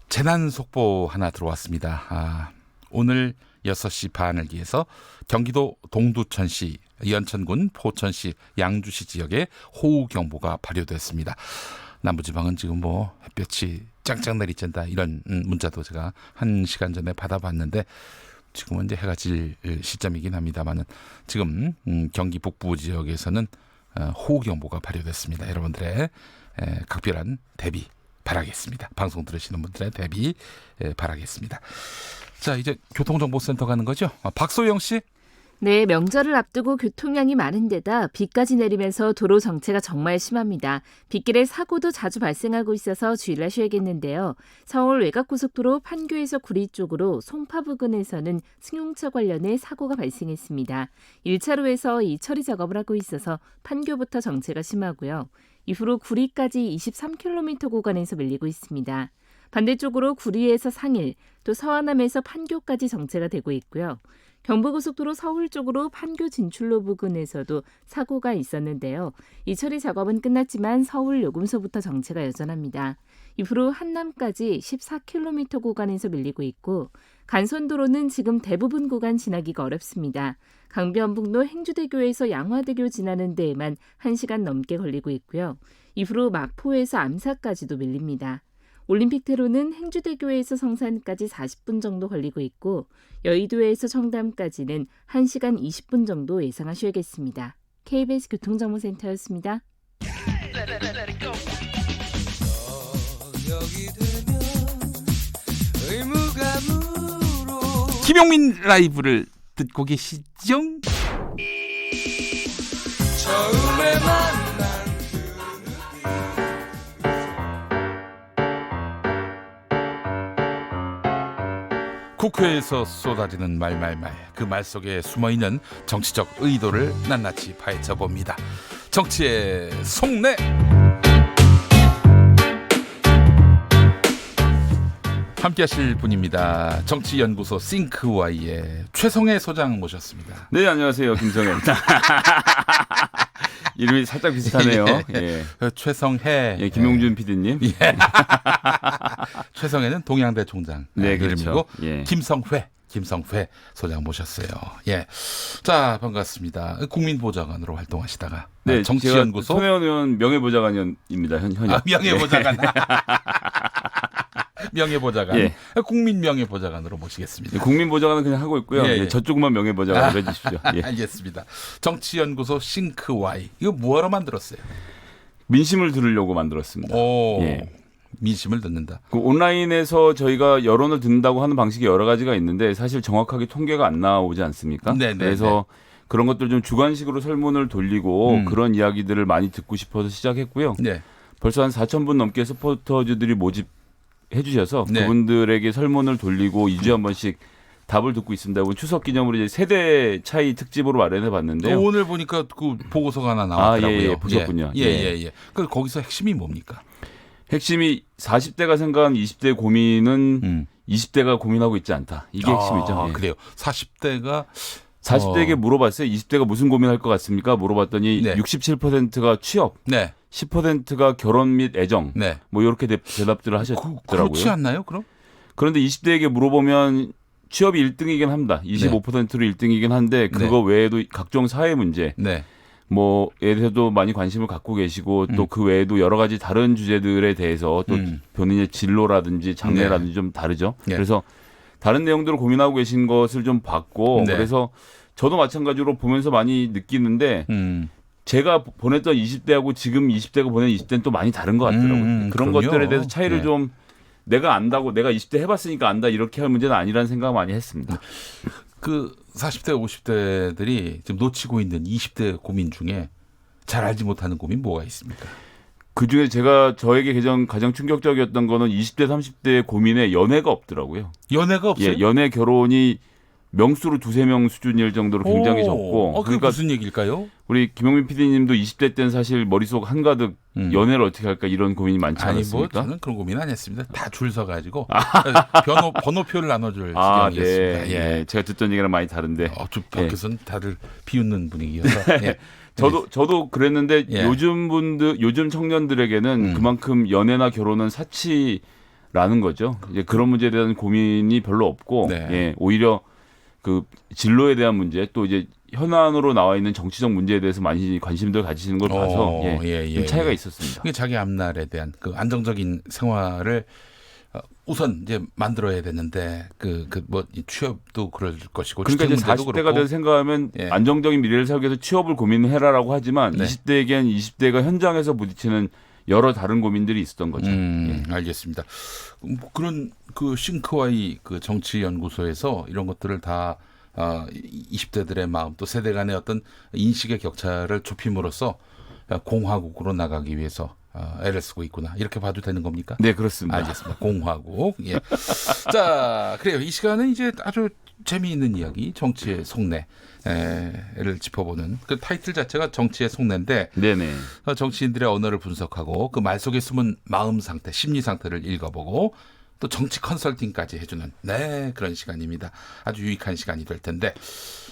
재난 속보 하나 들어왔습니다. 오늘 6시 반을 기해서 경기도 동두천시, 연천군 포천시, 양주시 지역에 호우경보가 발효됐습니다. 남부지방은 지금 햇볕이 짱짱 내리쬐다 이런 문자도 제가 1시간 전에 받아봤는데 지금은 이제 해가 질 시점이긴 합니다만은 지금 경기 북부 지역에서는 호우경보가 발효됐습니다. 여러분들의 각별한 대비 바라겠습니다. 방송 들으시는 분들의 대비 바라겠습니다. 자, 이제 교통정보센터 가는 거죠. 박소영 씨. 네, 명절을 앞두고 교통량이 많은 데다 비까지 내리면서 도로 정체가 정말 심합니다. 빗길에 사고도 자주 발생하고 있어서 주의를 하셔야겠는데요. 서울 외곽고속도로 판교에서 구리 쪽으로 송파 부근에서는 승용차 관련해 사고가 발생했습니다. 1차로에서 이 처리 작업을 하고 있어서 판교부터 정체가 심하고요. 이후로 구리까지 23km 구간에서 밀리고 있습니다. 반대쪽으로 구리에서 상일, 또 서안암에서 판교까지 정체가 되고 있고요. 경부고속도로 서울 쪽으로 판교 진출로 부근에서도 사고가 있었는데요. 이 처리 작업은 끝났지만 서울 요금소부터 정체가 여전합니다. 이후로 한남까지 14km 구간에서 밀리고 있고 간선도로는 지금 대부분 구간 지나기가 어렵습니다. 강변북로 행주대교에서 양화대교 지나는 데에만 1시간 넘게 걸리고 있고요. 이후로 마포에서 암사까지도 밀립니다. 올림픽대로는 행주대교에서 성산까지 40분 정도 걸리고 있고 여의도에서 청담까지는 1시간 20분 정도 예상하셔야겠습니다. KBS 교통정보센터였습니다. 김용민 라이브를 듣고 계시죠? 처음에 만난 국회에서 쏟아지는 말말말, 그 말 속에 숨어있는 정치적 의도를 낱낱이 파헤쳐봅니다. 정치의 속내. 함께하실 분입니다. 정치연구소 싱크와이의 최성해 소장 모셨습니다. 네, 안녕하세요. 김성해입니다. 이름이 살짝 비슷하네요. 예. 최성해. 예, 김용준 PD님. 예. 최성해는 동양대 총장. 네, 그렇죠. 이름이고 예. 김성회 소장 모셨어요. 예. 자, 반갑습니다. 국민보좌관으로 활동하시다가 네, 정치연구소 손혜원 의원 명예보좌관입니다. 현역. 명예보좌관. 명예보좌관. 예. 국민 명예보좌관으로 모시겠습니다. 국민보좌관은 그냥 하고 있고요. 예, 예. 네, 저쪽만 명예보좌관으로 해주십시오. 예. 알겠습니다. 정치연구소 싱크와이. 이거 뭐하러 만들었어요? 민심을 들으려고 만들었습니다. 오. 예. 민심을 듣는다. 그 온라인에서 저희가 여론을 듣는다고 하는 방식이 여러 가지가 있는데 사실 정확하게 통계가 안 나오지 않습니까? 네네. 그래서 그런 것들 좀 주관식으로 설문을 돌리고 그런 이야기들을 많이 듣고 싶어서 시작했고요. 네. 벌써 한 4,000분 넘게 서포터즈들이 모집해 주셔서 네. 그분들에게 설문을 돌리고 2주에 한 번씩 답을 듣고 있습니다. 이번 추석 기념으로 이제 세대 차이 특집으로 마련해 봤는데요. 오늘 보니까 그 보고서가 하나 나왔더라고요. 예, 보셨군요. 예. 그 거기서 핵심이 뭡니까? 핵심이 40대가 생각하는 20대의 고민은 20대가 고민하고 있지 않다. 이게 핵심이죠. 예. 그래요. 40대가 40대에게 물어봤어요. 20대가 무슨 고민할 것 같습니까? 물어봤더니 네. 67%가 취업, 네. 10%가 결혼 및 애정, 네. 뭐 이렇게 대답들을 하셨더라고요. 그렇지 않나요? 그럼? 그런데 20대에게 물어보면 취업이 1등이긴 합니다. 25%로 1등이긴 한데 그거 외에도 각종 사회 문제, 네. 뭐에 대해서도 많이 관심을 갖고 계시고 또 그 외에도 여러 가지 다른 주제들에 대해서 또 본인의 진로라든지 장래라든지 좀 다르죠. 네. 그래서 다른 내용들을 고민하고 계신 것을 좀 봤고 네. 그래서 저도 마찬가지로 보면서 많이 느끼는데 제가 보냈던 20대하고 지금 20대가 보낸 20대는 또 많이 다른 것 같더라고요. 그런 그럼요. 것들에 대해서 차이를 네. 좀 내가 안다고 내가 20대 해봤으니까 안다 이렇게 할 문제는 아니라는 생각을 많이 했습니다. 그 40대, 50대들이 지금 놓치고 있는 20대 고민 중에 잘 알지 못하는 고민 뭐가 있습니까? 그중에 저에게 가장 충격적이었던 거는 20대, 30대의 고민에 연애가 없더라고요. 연애가 없어요? 예, 연애 결혼이 명수로 2-3명 수준일 정도로 굉장히 적고. 그게 무슨 얘기일까요? 우리 김용민 PD님도 20대 때는 사실 머릿속 한가득 연애를 어떻게 할까 이런 고민이 많지 않았습니까? 저는 그런 고민 안 했습니다. 다 줄 서가지고 번호표를 나눠줄 지경이었습니다. 예. 제가 듣던 얘기랑 많이 다른데. 좀 밖에서는 다들 비웃는 분위기여서. 예. 저도 그랬는데 예. 요즘 청년들에게는 그만큼 연애나 결혼은 사치라는 거죠. 이제 그런 문제에 대한 고민이 별로 없고, 네. 예, 오히려 그 진로에 대한 문제 또 이제 현안으로 나와 있는 정치적 문제에 대해서 많이 관심들 가지시는 걸 봐서 좀 차이가 있었습니다. 그게 자기 앞날에 대한 그 안정적인 생활을 우선 이제 만들어야 되는데 뭐 취업도 그럴 것이고 그러니까 이제 40대가 돼서 생각하면 안정적인 미래를 살기 위해서 취업을 고민해라라고 하지만 20대에겐 20대가 현장에서 부딪히는 여러 다른 고민들이 있었던 거죠. 알겠습니다. 그런 그 싱크와이 그 정치연구소에서 이런 것들을 다 20대들의 마음 또 세대 간의 어떤 인식의 격차를 좁힘으로써 공화국으로 나가기 위해서 애를 쓰고 있구나 이렇게 봐도 되는 겁니까? 네, 그렇습니다. 알겠습니다. 공화국. 예. 자, 그래요. 이 시간은 이제 아주 재미있는 이야기 정치의 속내를 짚어보는 그 타이틀 자체가 정치의 속내인데 네네. 정치인들의 언어를 분석하고 그 말 속에 숨은 마음 상태, 심리 상태를 읽어보고 또 정치 컨설팅까지 해주는 그런 시간입니다. 아주 유익한 시간이 될 텐데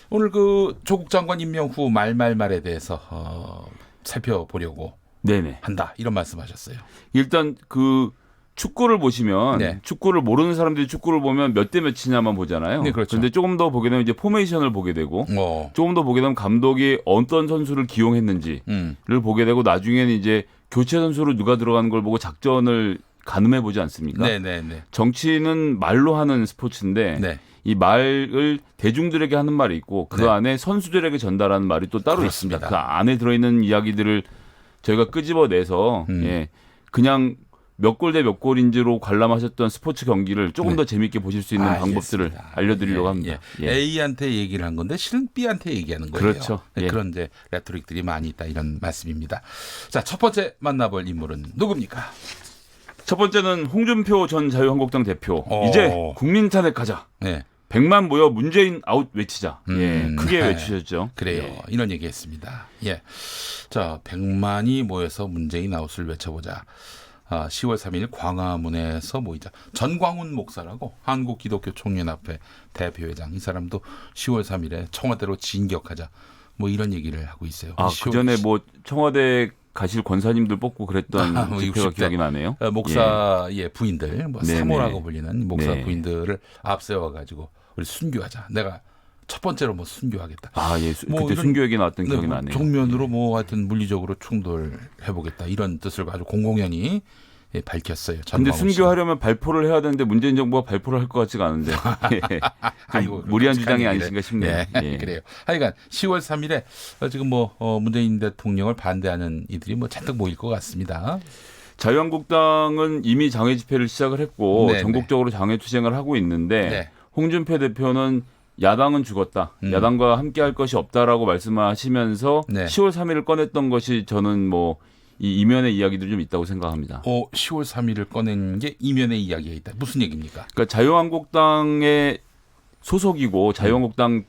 오늘 그 조국 장관 임명 후 말에 대해서 살펴보려고 한다 이런 말씀하셨어요. 일단 그 축구를 보시면 축구를 모르는 사람들이 축구를 보면 몇 대 몇이냐만 보잖아요. 네, 그렇죠. 그런데 조금 더 보게 되면 이제 포메이션을 보게 되고 조금 더 보게 되면 감독이 어떤 선수를 기용했는지를 보게 되고 나중에는 이제 교체 선수로 누가 들어가는 걸 보고 작전을 가늠해 보지 않습니까? 네네네. 정치는 말로 하는 스포츠인데 이 말을 대중들에게 하는 말이 있고 그 안에 선수들에게 전달하는 말이 또 따로 그렇습니다. 있습니다. 그 안에 들어있는 이야기들을 저희가 끄집어내서 그냥 몇 골 대 몇 골인지로 관람하셨던 스포츠 경기를 조금 더 재미있게 보실 수 있는 방법들을 알려드리려고 합니다. A한테 얘기를 한 건데 실은 B한테 얘기하는 거예요. 그렇죠. 그런 이제 레토릭들이 많이 있다 이런 말씀입니다. 자, 첫 번째 만나볼 인물은 누굽니까? 첫 번째는 홍준표 전 자유한국당 대표. 이제 국민 탄핵하자. 네. 100만 모여 문재인 아웃 외치자. 예, 크게 네. 외치셨죠. 그래요. 예. 이런 얘기했습니다. 예, 자 100만이 모여서 문재인 아웃을 외쳐보자. 10월 3일 광화문에서 모이자. 전광훈 목사라고 한국기독교총연합회 대표회장, 이 사람도 10월 3일에 청와대로 진격하자. 뭐 이런 얘기를 하고 있어요. 그 전에 뭐 청와대 가실 권사님들 뽑고 그랬던 집회가 60대. 기억이 나네요. 목사의 부인들, 뭐 네네. 사모라고 불리는 목사 네. 부인들을 앞세워가지고 우리 순교하자. 내가 첫 번째로 뭐 순교하겠다. 예. 뭐 그때 이런, 순교 얘기 나왔던 기억이 뭐 나네요. 정면으로 뭐 하여튼 물리적으로 충돌해보겠다. 이런 뜻을 아주 공공연히 밝혔어요. 근데 전광훈 순교하려면 발표를 해야 되는데 문재인 정부가 발표를 할 것 같지가 않은데 아이고, 무리한 끔찍한 주장이 얘기를. 아니신가 싶네요. 네, 그래요. 하여간 10월 3일에 지금 뭐 문재인 대통령을 반대하는 이들이 뭐 잔뜩 모일 것 같습니다. 자유한국당은 이미 장외 집회를 시작을 했고 네, 전국적으로 장외 투쟁을 하고 있는데 네. 홍준표 대표는 야당은 죽었다. 야당과 함께할 것이 없다라고 말씀하시면서 네. 10월 3일을 꺼냈던 것이 저는 뭐 이 이면의 이야기들이 좀 있다고 생각합니다. 10월 3일을 꺼낸 게 이면의 이야기가 있다. 무슨 얘기입니까? 그러니까 자유한국당의 소속이고 자유한국당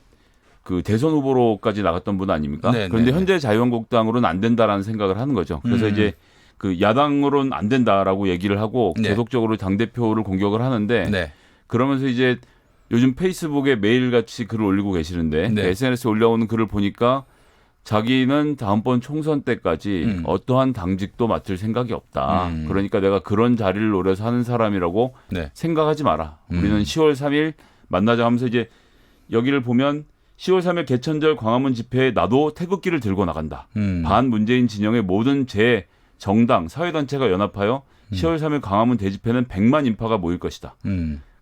그 대선 후보로까지 나갔던 분 아닙니까? 네, 그런데 네, 현재 자유한국당으로는 안 된다라는 생각을 하는 거죠. 그래서 이제 그 야당으로는 안 된다라고 얘기를 하고 네. 계속적으로 당대표를 공격을 하는데 네. 그러면서 이제 요즘 페이스북에 매일같이 글을 올리고 계시는데 네. SNS에 올라오는 글을 보니까 자기는 다음번 총선 때까지 어떠한 당직도 맡을 생각이 없다. 그러니까 내가 그런 자리를 노려서 하는 사람이라고 네. 생각하지 마라. 우리는 10월 3일 만나자 하면서 이제 여기를 보면 10월 3일 개천절 광화문 집회에 나도 태극기를 들고 나간다. 반 문재인 진영의 모든 제 정당, 사회단체가 연합하여 10월 3일 광화문 대집회는 100만 인파가 모일 것이다.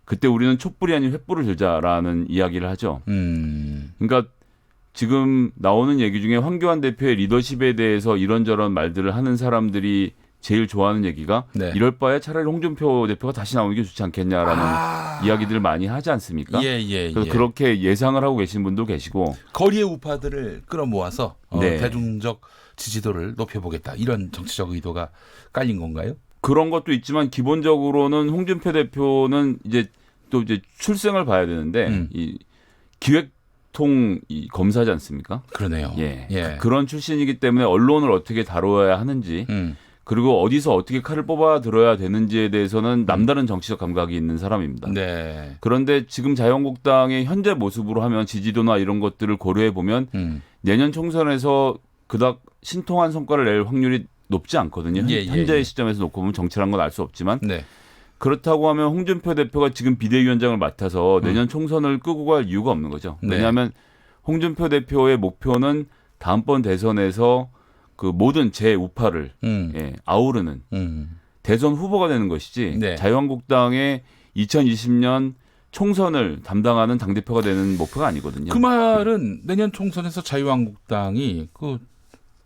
그때 우리는 촛불이 아닌 횃불을 들자라는 이야기를 하죠. 그러니까 지금 나오는 얘기 중에 황교안 대표의 리더십에 대해서 이런저런 말들을 하는 사람들이 제일 좋아하는 얘기가 네. 이럴 바에 차라리 홍준표 대표가 다시 나오는 게 좋지 않겠냐라는 이야기들을 많이 하지 않습니까? 그래서 그렇게 예상을 하고 계신 분도 계시고 거리의 우파들을 끌어모아서 네. 대중적 지지도를 높여보겠다. 이런 정치적 의도가 깔린 건가요? 그런 것도 있지만 기본적으로는 홍준표 대표는 이제 또 이제 출생을 봐야 되는데 이 기획통 이 검사지 않습니까? 그러네요. 예. 그런 출신이기 때문에 언론을 어떻게 다뤄야 하는지 그리고 어디서 어떻게 칼을 뽑아 들어야 되는지에 대해서는 남다른 정치적 감각이 있는 사람입니다. 네. 그런데 지금 자유한국당의 현재 모습으로 하면 지지도나 이런 것들을 고려해 보면 내년 총선에서 그닥 신통한 성과를 낼 확률이 높지 않거든요. 현재의 시점에서 놓고 보면 정치란 건 알 수 없지만 네. 그렇다고 하면 홍준표 대표가 지금 비대위원장을 맡아서 내년 총선을 끄고 갈 이유가 없는 거죠. 네. 왜냐하면 홍준표 대표의 목표는 다음번 대선에서 그 모든 제5파를 아우르는 대선 후보가 되는 것이지 네. 자유한국당의 2020년 총선을 담당하는 당대표가 되는 목표가 아니거든요. 그 말은 내년 총선에서 자유한국당이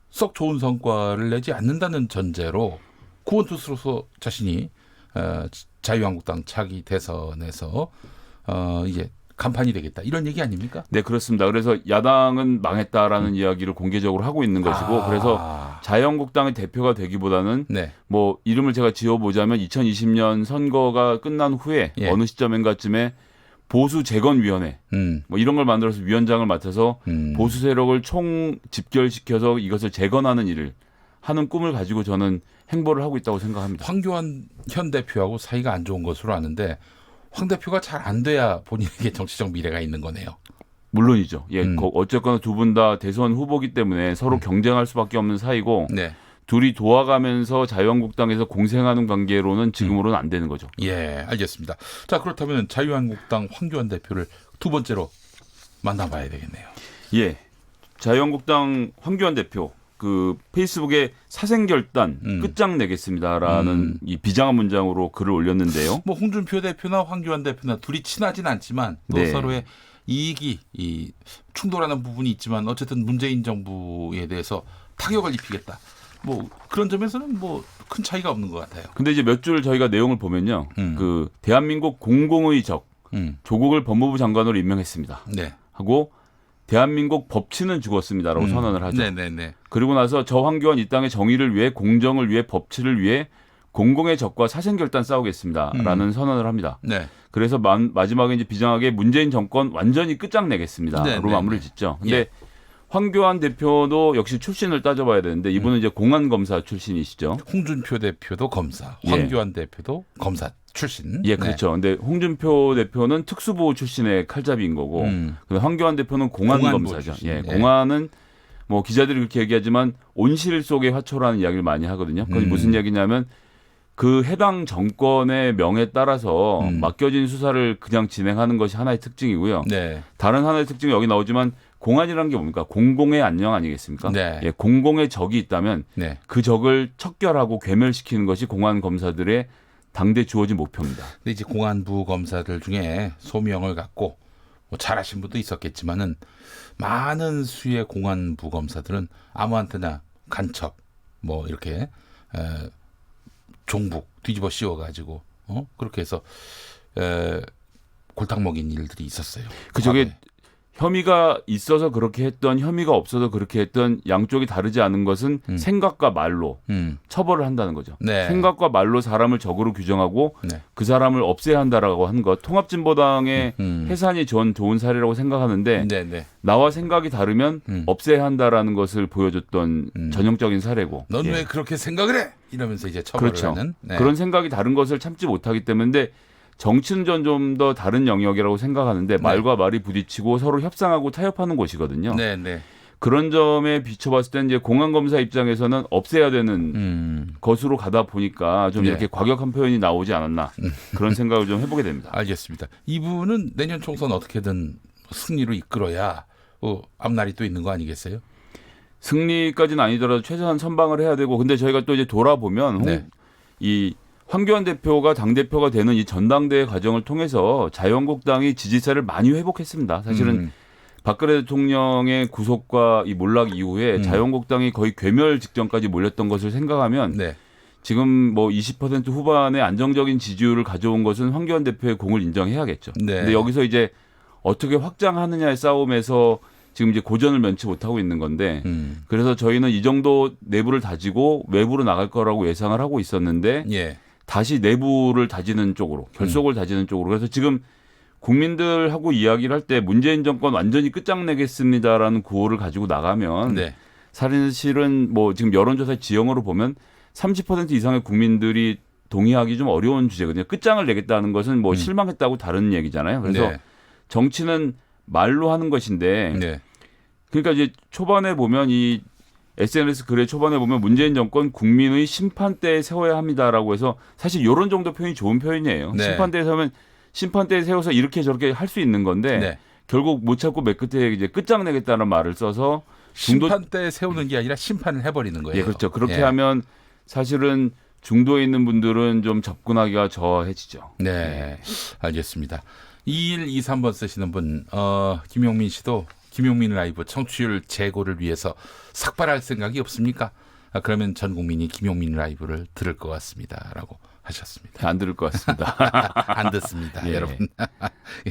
썩 좋은 성과를 내지 않는다는 전제로 구원투수로서 자신이 자유한국당 차기 대선에서 이제 간판이 되겠다 이런 얘기 아닙니까? 네, 그렇습니다. 그래서 야당은 망했다라는 이야기를 공개적으로 하고 있는 것이고 그래서 자유한국당의 대표가 되기보다는 뭐 이름을 제가 지어보자면 2020년 선거가 끝난 후에 어느 시점인가쯤에 보수 재건위원회 뭐 이런 걸 만들어서 위원장을 맡아서 보수 세력을 총 집결시켜서 이것을 재건하는 일을 하는 꿈을 가지고 저는 행보를 하고 있다고 생각합니다. 황교안 현 대표하고 사이가 안 좋은 것으로 아는데 황 대표가 잘 안 돼야 본인에게 정치적 미래가 있는 거네요. 물론이죠. 어쨌거나 두 분 다 대선 후보기 때문에 서로 경쟁할 수밖에 없는 사이고 둘이 도와가면서 자유한국당에서 공생하는 관계로는 지금으로는 안 되는 거죠. 예, 알겠습니다. 자, 그렇다면 자유한국당 황교안 대표를 두 번째로 만나봐야 되겠네요. 예, 자유한국당 황교안 대표 그 페이스북에 사생결단 끝장내겠습니다라는 이 비장한 문장으로 글을 올렸는데요. 뭐 홍준표 대표나 황교안 대표나 둘이 친하진 않지만 또 서로의 이익이 충돌하는 부분이 있지만 어쨌든 문재인 정부에 대해서 타격을 입히겠다. 뭐 그런 점에서는 뭐 큰 차이가 없는 것 같아요. 근데 이제 몇 줄 저희가 내용을 보면요, 그 대한민국 공공의 적 조국을 법무부 장관으로 임명했습니다. 하고 대한민국 법치는 죽었습니다라고 선언을 하죠. 그리고 나서 저 황교안 이 땅의 정의를 위해 공정을 위해 법치를 위해 공공의 적과 사생결단 싸우겠습니다라는 선언을 합니다. 네. 그래서 마지막에 이제 비장하게 문재인 정권 완전히 끝장내겠습니다로 마무리를 짓죠. 근데 예. 황교안 대표도 역시 출신을 따져봐야 되는데 이분은 이제 공안검사 출신이시죠. 홍준표 대표도 검사, 예. 황교안 대표도 검사 출신. 예, 그렇죠. 근데 홍준표 대표는 특수부 출신의 칼잡이인 거고, 근데 황교안 대표는 공안검사죠. 출신. 예, 공안은 뭐 기자들이 그렇게 얘기하지만 온실 속의 화초라는 이야기를 많이 하거든요. 그건 무슨 얘기냐면 그 해당 정권의 명에 따라서 맡겨진 수사를 그냥 진행하는 것이 하나의 특징이고요. 네. 다른 하나의 특징이 여기 나오지만 공안이라는 게 뭡니까? 공공의 안녕 아니겠습니까? 네. 예, 공공의 적이 있다면 네. 그 적을 척결하고 괴멸시키는 것이 공안 검사들의 당대 주어진 목표입니다. 근데 이제 공안부 검사들 중에 소명을 갖고 뭐 잘하신 분도 있었겠지만은 많은 수의 공안부 검사들은 아무한테나 간첩 뭐 이렇게 종북 뒤집어 씌워가지고 그렇게 해서 골탕 먹인 일들이 있었어요. 그저게 혐의가 있어서 그렇게 했던 혐의가 없어서 그렇게 했던 양쪽이 다르지 않은 것은 생각과 말로 처벌을 한다는 거죠. 네. 생각과 말로 사람을 적으로 규정하고 네. 그 사람을 없애야 한다라고 한 것. 통합진보당의 해산이 전 좋은 사례라고 생각하는데 나와 생각이 다르면 없애야 한다라는 것을 보여줬던 전형적인 사례고. 넌 왜 그렇게 생각을 해? 이러면서 이제 처벌을 그렇죠. 하는. 네. 그런 생각이 다른 것을 참지 못하기 때문에 정치는 좀 더 다른 영역이라고 생각하는데 말과 말이 부딪히고 서로 협상하고 타협하는 곳이거든요. 네, 네. 그런 점에 비춰봤을 때 이제 공안검사 입장에서는 없애야 되는 것으로 가다 보니까 좀 네. 이렇게 과격한 표현이 나오지 않았나 그런 생각을 좀 해보게 됩니다. 알겠습니다. 이분은 내년 총선 어떻게든 승리로 이끌어야 앞날이 또 있는 거 아니겠어요? 승리까지는 아니더라도 최소한 선방을 해야 되고 근데 저희가 또 이제 돌아보면 이 황교안 대표가 당대표가 되는 이 전당대회 과정을 통해서 자유한국당이 지지세를 많이 회복했습니다. 사실은 박근혜 대통령의 구속과 이 몰락 이후에 자유한국당이 거의 괴멸 직전까지 몰렸던 것을 생각하면 지금 뭐 20% 후반의 안정적인 지지율을 가져온 것은 황교안 대표의 공을 인정해야겠죠. 근데 여기서 이제 어떻게 확장하느냐의 싸움에서 지금 이제 고전을 면치 못하고 있는 건데 그래서 저희는 이 정도 내부를 다지고 외부로 나갈 거라고 예상을 하고 있었는데 다시 내부를 다지는 쪽으로 결속을 다지는 쪽으로 그래서 지금 국민들하고 이야기를 할 때 문재인 정권 완전히 끝장내겠습니다라는 구호를 가지고 나가면 사실은 뭐 지금 여론조사 지형으로 보면 30% 이상의 국민들이 동의하기 좀 어려운 주제거든요. 끝장을 내겠다는 것은 뭐 실망했다고 다른 얘기잖아요. 그래서 정치는 말로 하는 것인데 그러니까 이제 초반에 보면 이 SNS 글의 초반에 보면 문재인 정권 국민의 심판대에 세워야 합니다라고 해서 사실 이런 정도 표현이 좋은 표현이에요. 심판대에 세우면 심판대에 세워서 이렇게 저렇게 할 수 있는 건데 결국 못 참고 맨 끝에 이제 끝장내겠다는 말을 써서 심판대에 세우는 게 아니라 심판을 해버리는 거예요. 예, 그렇죠. 그렇게 하면 사실은 중도에 있는 분들은 좀 접근하기가 저해지죠. 네, 알겠습니다. 2123번 쓰시는 분, 김용민 씨도 김용민 라이브 청취율 제고를 위해서 삭발할 생각이 없습니까? 그러면 전 국민이 김용민 라이브를 들을 것 같습니다라고 하셨습니다. 안 들을 것 같습니다. 안 듣습니다, 여러분.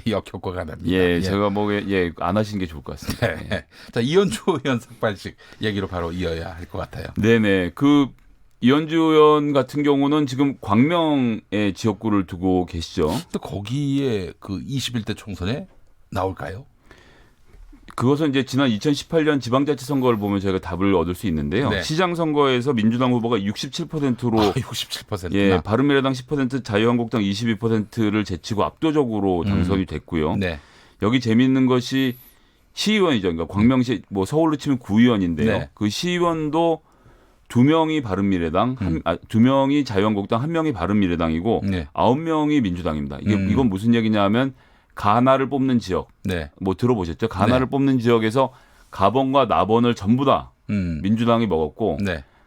역효과가 납니다. 예, 제가 뭐 안 하시는 게 좋을 것 같습니다. 자, 이현주 의원 삭발식 얘기로 바로 이어야 할 것 같아요. 네네. 그 이현주 의원 같은 경우는 지금 광명에 지역구를 두고 계시죠. 또 거기에 그 21대 총선에 나올까요? 그것은 이제 지난 2018년 지방자치 선거를 보면 저희가 답을 얻을 수 있는데요. 시장 선거에서 민주당 후보가 67%로 67%나. 예, 바른미래당 10%, 자유한국당 22%를 제치고 압도적으로 당선이 됐고요. 여기 재미있는 것이 시의원이죠. 그러니까 광명시 뭐 서울로 치면 구의원인데요. 그 시의원도 2명이 바른미래당, 2명이 자유한국당, 1명이 바른미래당이고 9명이 민주당입니다. 이건 무슨 얘기냐면 가나를 뽑는 지역, 뭐 들어보셨죠? 가나를 뽑는 지역에서 가번과 나번을 전부 다 민주당이 먹었고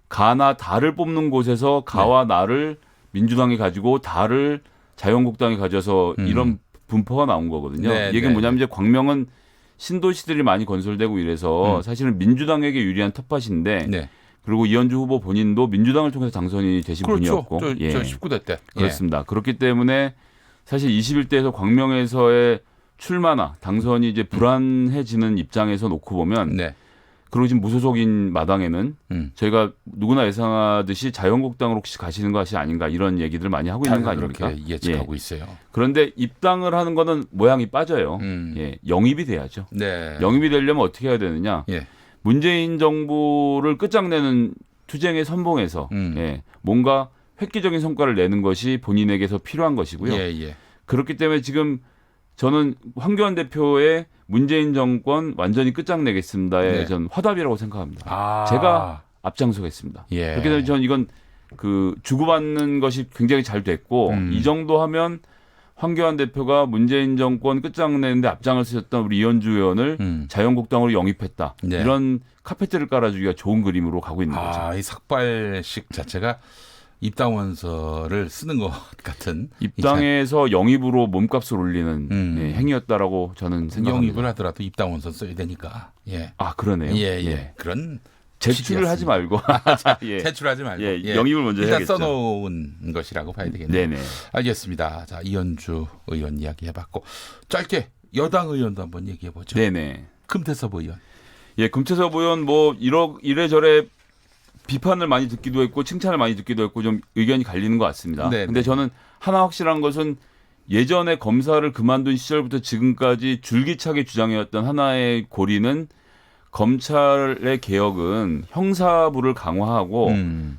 가나 다를 뽑는 곳에서 가와 나를 민주당이 가지고 다를 자유한국당이 가져서 이런 분포가 나온 거거든요. 이게 뭐냐면 이제 광명은 신도시들이 많이 건설되고 이래서 사실은 민주당에게 유리한 텃밭인데 그리고 이현주 후보 본인도 민주당을 통해서 당선이 되신 분이었고 저 19대 때. 그렇습니다. 그렇기 때문에 사실 21대에서 광명에서의 출마나 당선이 이제 불안해지는 입장에서 놓고 보면 그리고 지금 무소속인 마당에는 저희가 누구나 예상하듯이 자유한국당으로 혹시 가시는 것이 아닌가 이런 얘기들 많이 하고 있는 거 아닙니까? 그렇게 예측하고 있어요. 그런데 입당을 하는 거는 모양이 빠져요. 예, 영입이 돼야죠. 네. 영입이 되려면 어떻게 해야 되느냐? 예. 문재인 정부를 끝장내는 투쟁에 선봉해서 예, 뭔가 획기적인 성과를 내는 것이 본인에게서 필요한 것이고요. 예. 그렇기 때문에 지금 저는 황교안 대표의 문재인 정권 완전히 끝장내겠습니다의 네. 전 화답이라고 생각합니다. 아. 제가 앞장서겠습니다. 예. 그렇기 때문에 저는 이건 그 주고받는 것이 굉장히 잘 됐고 이 정도 하면 황교안 대표가 문재인 정권 끝장내는데 앞장을 쓰셨던 우리 이현주 의원을 자유한국당으로 영입했다. 네. 이런 카페트를 깔아주기가 좋은 그림으로 가고 있는 거죠. 이 삭발식 자체가 입당 원서를 쓰는 것 같은 입당에서 영입으로 몸값을 올리는 예, 행위였다라고 저는 생각합니다. 영입을 하더라도 입당 원서 써야 되니까. 예. 아 그러네요. 예. 그런 제출을 하지 말고 예. 제출하지 말고 예, 영입을 먼저 일단 해야겠죠. 써놓은 것이라고 봐야 되겠네요. 네네. 알겠습니다. 자, 이현주 의원 이야기해봤고 짧게 여당 의원도 한번 얘기해보죠. 네네. 금태섭 의원. 예, 금태섭 의원 뭐 이래저래 비판을 많이 듣기도 했고 칭찬을 많이 듣기도 했고 좀 의견이 갈리는 것 같습니다. 네. 근데 저는 하나 확실한 것은 예전에 검사를 그만둔 시절부터 지금까지 줄기차게 주장해왔던 하나의 고리는 검찰의 개혁은 형사부를 강화하고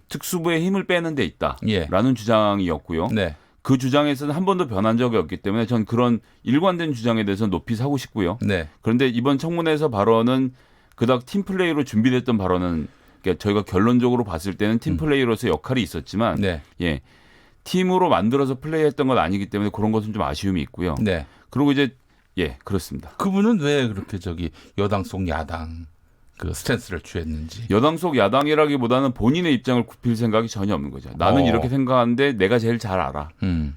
특수부의 힘을 빼는 데 있다라는 주장이었고요. 네. 그 주장에서는 한 번도 변한 적이 없기 때문에 전 그런 일관된 주장에 대해서 높이 사고 싶고요. 네. 그런데 이번 청문회에서 발언은 그닥 팀플레이로 준비됐던 발언은 그러니까 저희가 결론적으로 봤을 때는 팀플레이로서 역할이 있었지만 네. 예, 팀으로 만들어서 플레이했던 건 아니기 때문에 그런 것은 좀 아쉬움이 있고요. 네. 그리고 이제 예 그렇습니다. 그분은 왜 그렇게 여당 속 야당 그 스탠스를 취했는지. 여당 속 야당이라기보다는 본인의 입장을 굽힐 생각이 전혀 없는 거죠. 나는 이렇게 생각하는데 내가 제일 잘 알아.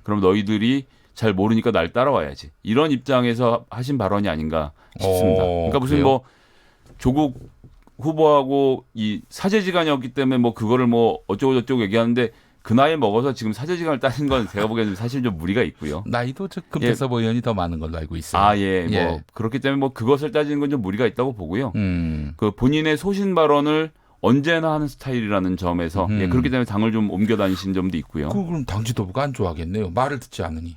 그럼 너희들이 잘 모르니까 날 따라와야지. 이런 입장에서 하신 발언이 아닌가 싶습니다. 그러니까 무슨 그래요? 뭐 조국 후보하고 이 사제지간이었기 때문에 뭐 그거를 뭐 어쩌고 저쩌고 얘기하는데 그 나이에 먹어서 지금 사제지간을 따는 건 제가 보기에는 사실 좀 무리가 있고요. 나이도 금태섭 의원이 더 많은 걸로 알고 있어요. 아, 예. 뭐 그렇기 때문에 뭐 그것을 따지는 건 좀 무리가 있다고 보고요. 그 본인의 소신 발언을 언제나 하는 스타일이라는 점에서 예, 그렇기 때문에 당을 좀 옮겨 다니신 점도 있고요. 그럼 당 지도부가 안 좋아하겠네요. 말을 듣지 않으니.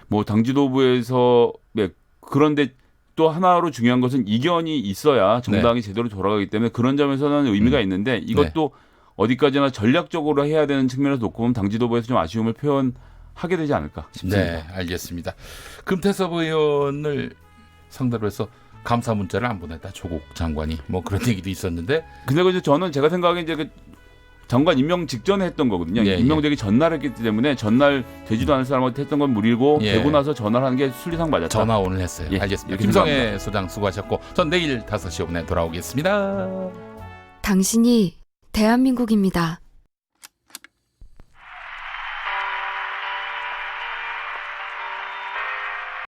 뭐 당 지도부에서 네, 그런데 또 하나로 중요한 것은 이견이 있어야 정당이 제대로 돌아가기 때문에 그런 점에서는 의미가 있는데 이것도 어디까지나 전략적으로 해야 되는 측면에서 놓고 보면 당 지도부에서 좀 아쉬움을 표현하게 되지 않을까 싶습니다. 네, 알겠습니다. 금태섭 의원을 상대로 해서 감사 문자를 안 보냈다. 조국 장관이 뭐 그런 얘기도 있었는데. 근데 그 저는 제가 생각하기에 이제 그 장관 임명 직전에 했던 거거든요. 임명되기 전날 했기 때문에 전날 되지도 않은 사람한테 했던 건 무리고 되고 나서 전화를 하는 게 순리상 맞았다. 전화 오늘 했어요. 예, 알겠습니다. 김성애 소장 수고하셨고 전 내일 5시 5분에 돌아오겠습니다. 당신이 대한민국입니다.